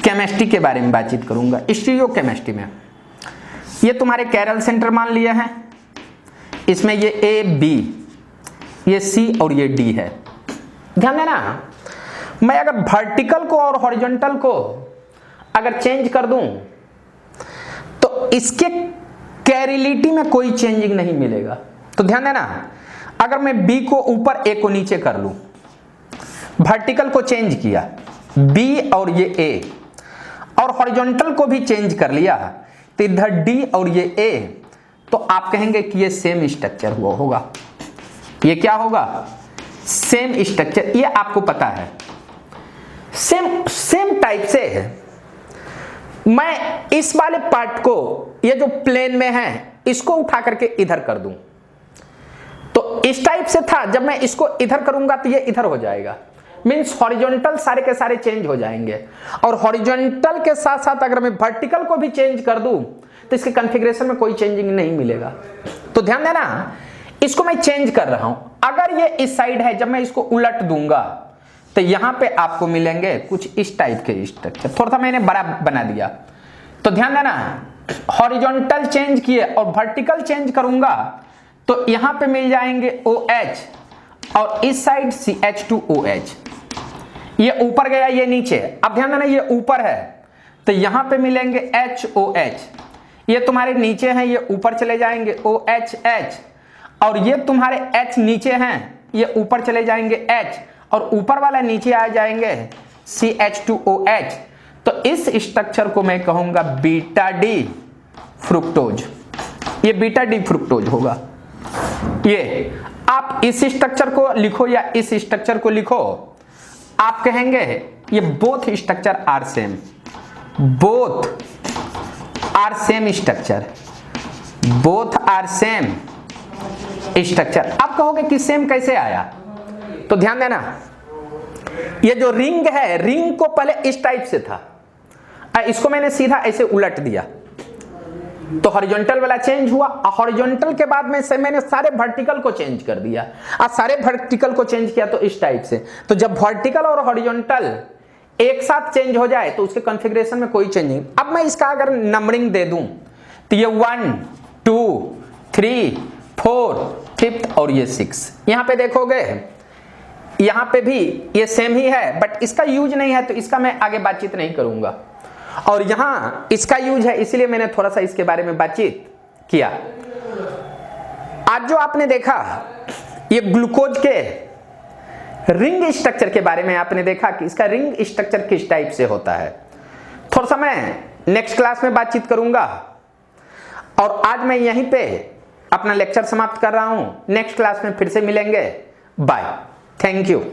S1: केमिस्ट्री के बारे में बातचीत करूंगा। स्टीरियो केमिस्ट्री में ये तुम्हारे कैरल सेंटर मान लिए हैं, इसमें ये A B, ये C और ये D है। ध्यान देना, मैं अगर वर्टिकल को और हॉरिजॉन्टल को अगर चेंज कर दूं तो इसके कैरिलिटी में कोई चेंजिंग नहीं मिलेगा। तो ध्यान देना, अगर मैं B को ऊपर A को नीचे कर लूं, वर्टिकल को चेंज किया B और ये A, और हॉरिजॉन्टल को भी चेंज कर लिया तो इधर D और ये A, तो आप कहेंगे कि ये सेम स्ट्रक्चर हुआ होगा। ये क्या होगा? Same structure. ये आपको पता है, सेम टाइप से है। मैं इस वाले पार्ट को, ये जो प्लेन में है, इसको उठा करके इधर कर दूं तो इस टाइप से था। जब मैं इसको इधर करूंगा तो ये इधर हो जाएगा, मींस हॉरिजॉन्टल सारे के सारे चेंज हो जाएंगे। और हॉरिजॉन्टल के साथ साथ अगर मैं वर्टिकल को भी चेंज कर दूं तो इसके कॉन्फ़िगरेशन में कोई चेंजिंग नहीं मिलेगा। तो ध्यान देना, इसको मैं चेंज कर रहा हूं। अगर ये इस साइड है, जब मैं इसको उलट दूंगा तो यहां पे आपको मिलेंगे कुछ इस टाइप के स्ट्रक्चर। थोड़ा सा मैंने बड़ा बना दिया। तो ध्यान देना, हॉरिजॉन्टल चेंज किए और वर्टिकल चेंज करूंगा तो यहां पे मिल जाएंगे OH और इस साइड CH2OH। ये ऊपर गया, ये नीचे। अब ध्यान देना, ये ऊपर है तो यहां पे मिलेंगे HOH, ये तुम्हारे नीचे हैं, ये ऊपर चले जाएंगे OHH, और ये तुम्हारे H नीचे हैं, ये ऊपर चले जाएंगे H, और ऊपर वाला नीचे आ जाएंगे CH2OH। तो इस स्ट्रक्चर को मैं कहूंगा बीटा डी फ्रुक्टोज, ये बीटा डी फ्रुक्टोज होगा। ये आप इस स्ट्रक्चर को लिखो या इस स्ट्रक्चर को लिखो, आप कहेंगे ये both structure are same, both are same structure, both are same structure. आप कहोगे कि सेम कैसे आया, तो ध्यान देना, ये जो रिंग है, रिंग को पहले इस टाइप से था, इसको मैंने सीधा ऐसे उलट दिया तो हॉरिजॉन्टल वाला चेंज हुआ, हॉरिजॉन्टल के बाद में से मैंने सारे वर्टिकल को चेंज कर दिया, सारे वर्टिकल को चेंज किया तो इस टाइप से। तो जब वर्टिकल और हॉरिजॉन्टल एक साथ चेंज हो जाए तो उसके कॉन्फ़िगरेशन में कोई चेंज नहीं। अब मैं इसका अगर नंबरिंग दे दूं तो ये 1 2 3 4 5th और ये 6, यहां पे देखोगे यहां पे भी ये सेम ही है, बट इसका यूज नहीं है तो इसका मैं आगे बातचीत नहीं करूंगा, और यहां इसका यूज है इसलिए मैंने थोड़ा सा इसके बारे में बातचीत किया। आज जो आपने देखा ये ग्लूकोज के रिंग स्ट्रक्चर के बारे में आपने देखा कि इसका रिंग स्ट्रक्चर किस टाइप से होता है। थोड़ा सा मैं नेक्स्ट क्लास में बातचीत करूंगा, और आज मैं यहीं पे अपना लेक्चर समाप्त कर रहा हूं। नेक्स्ट क्लास में फिर से मिलेंगे। Bye, thank you.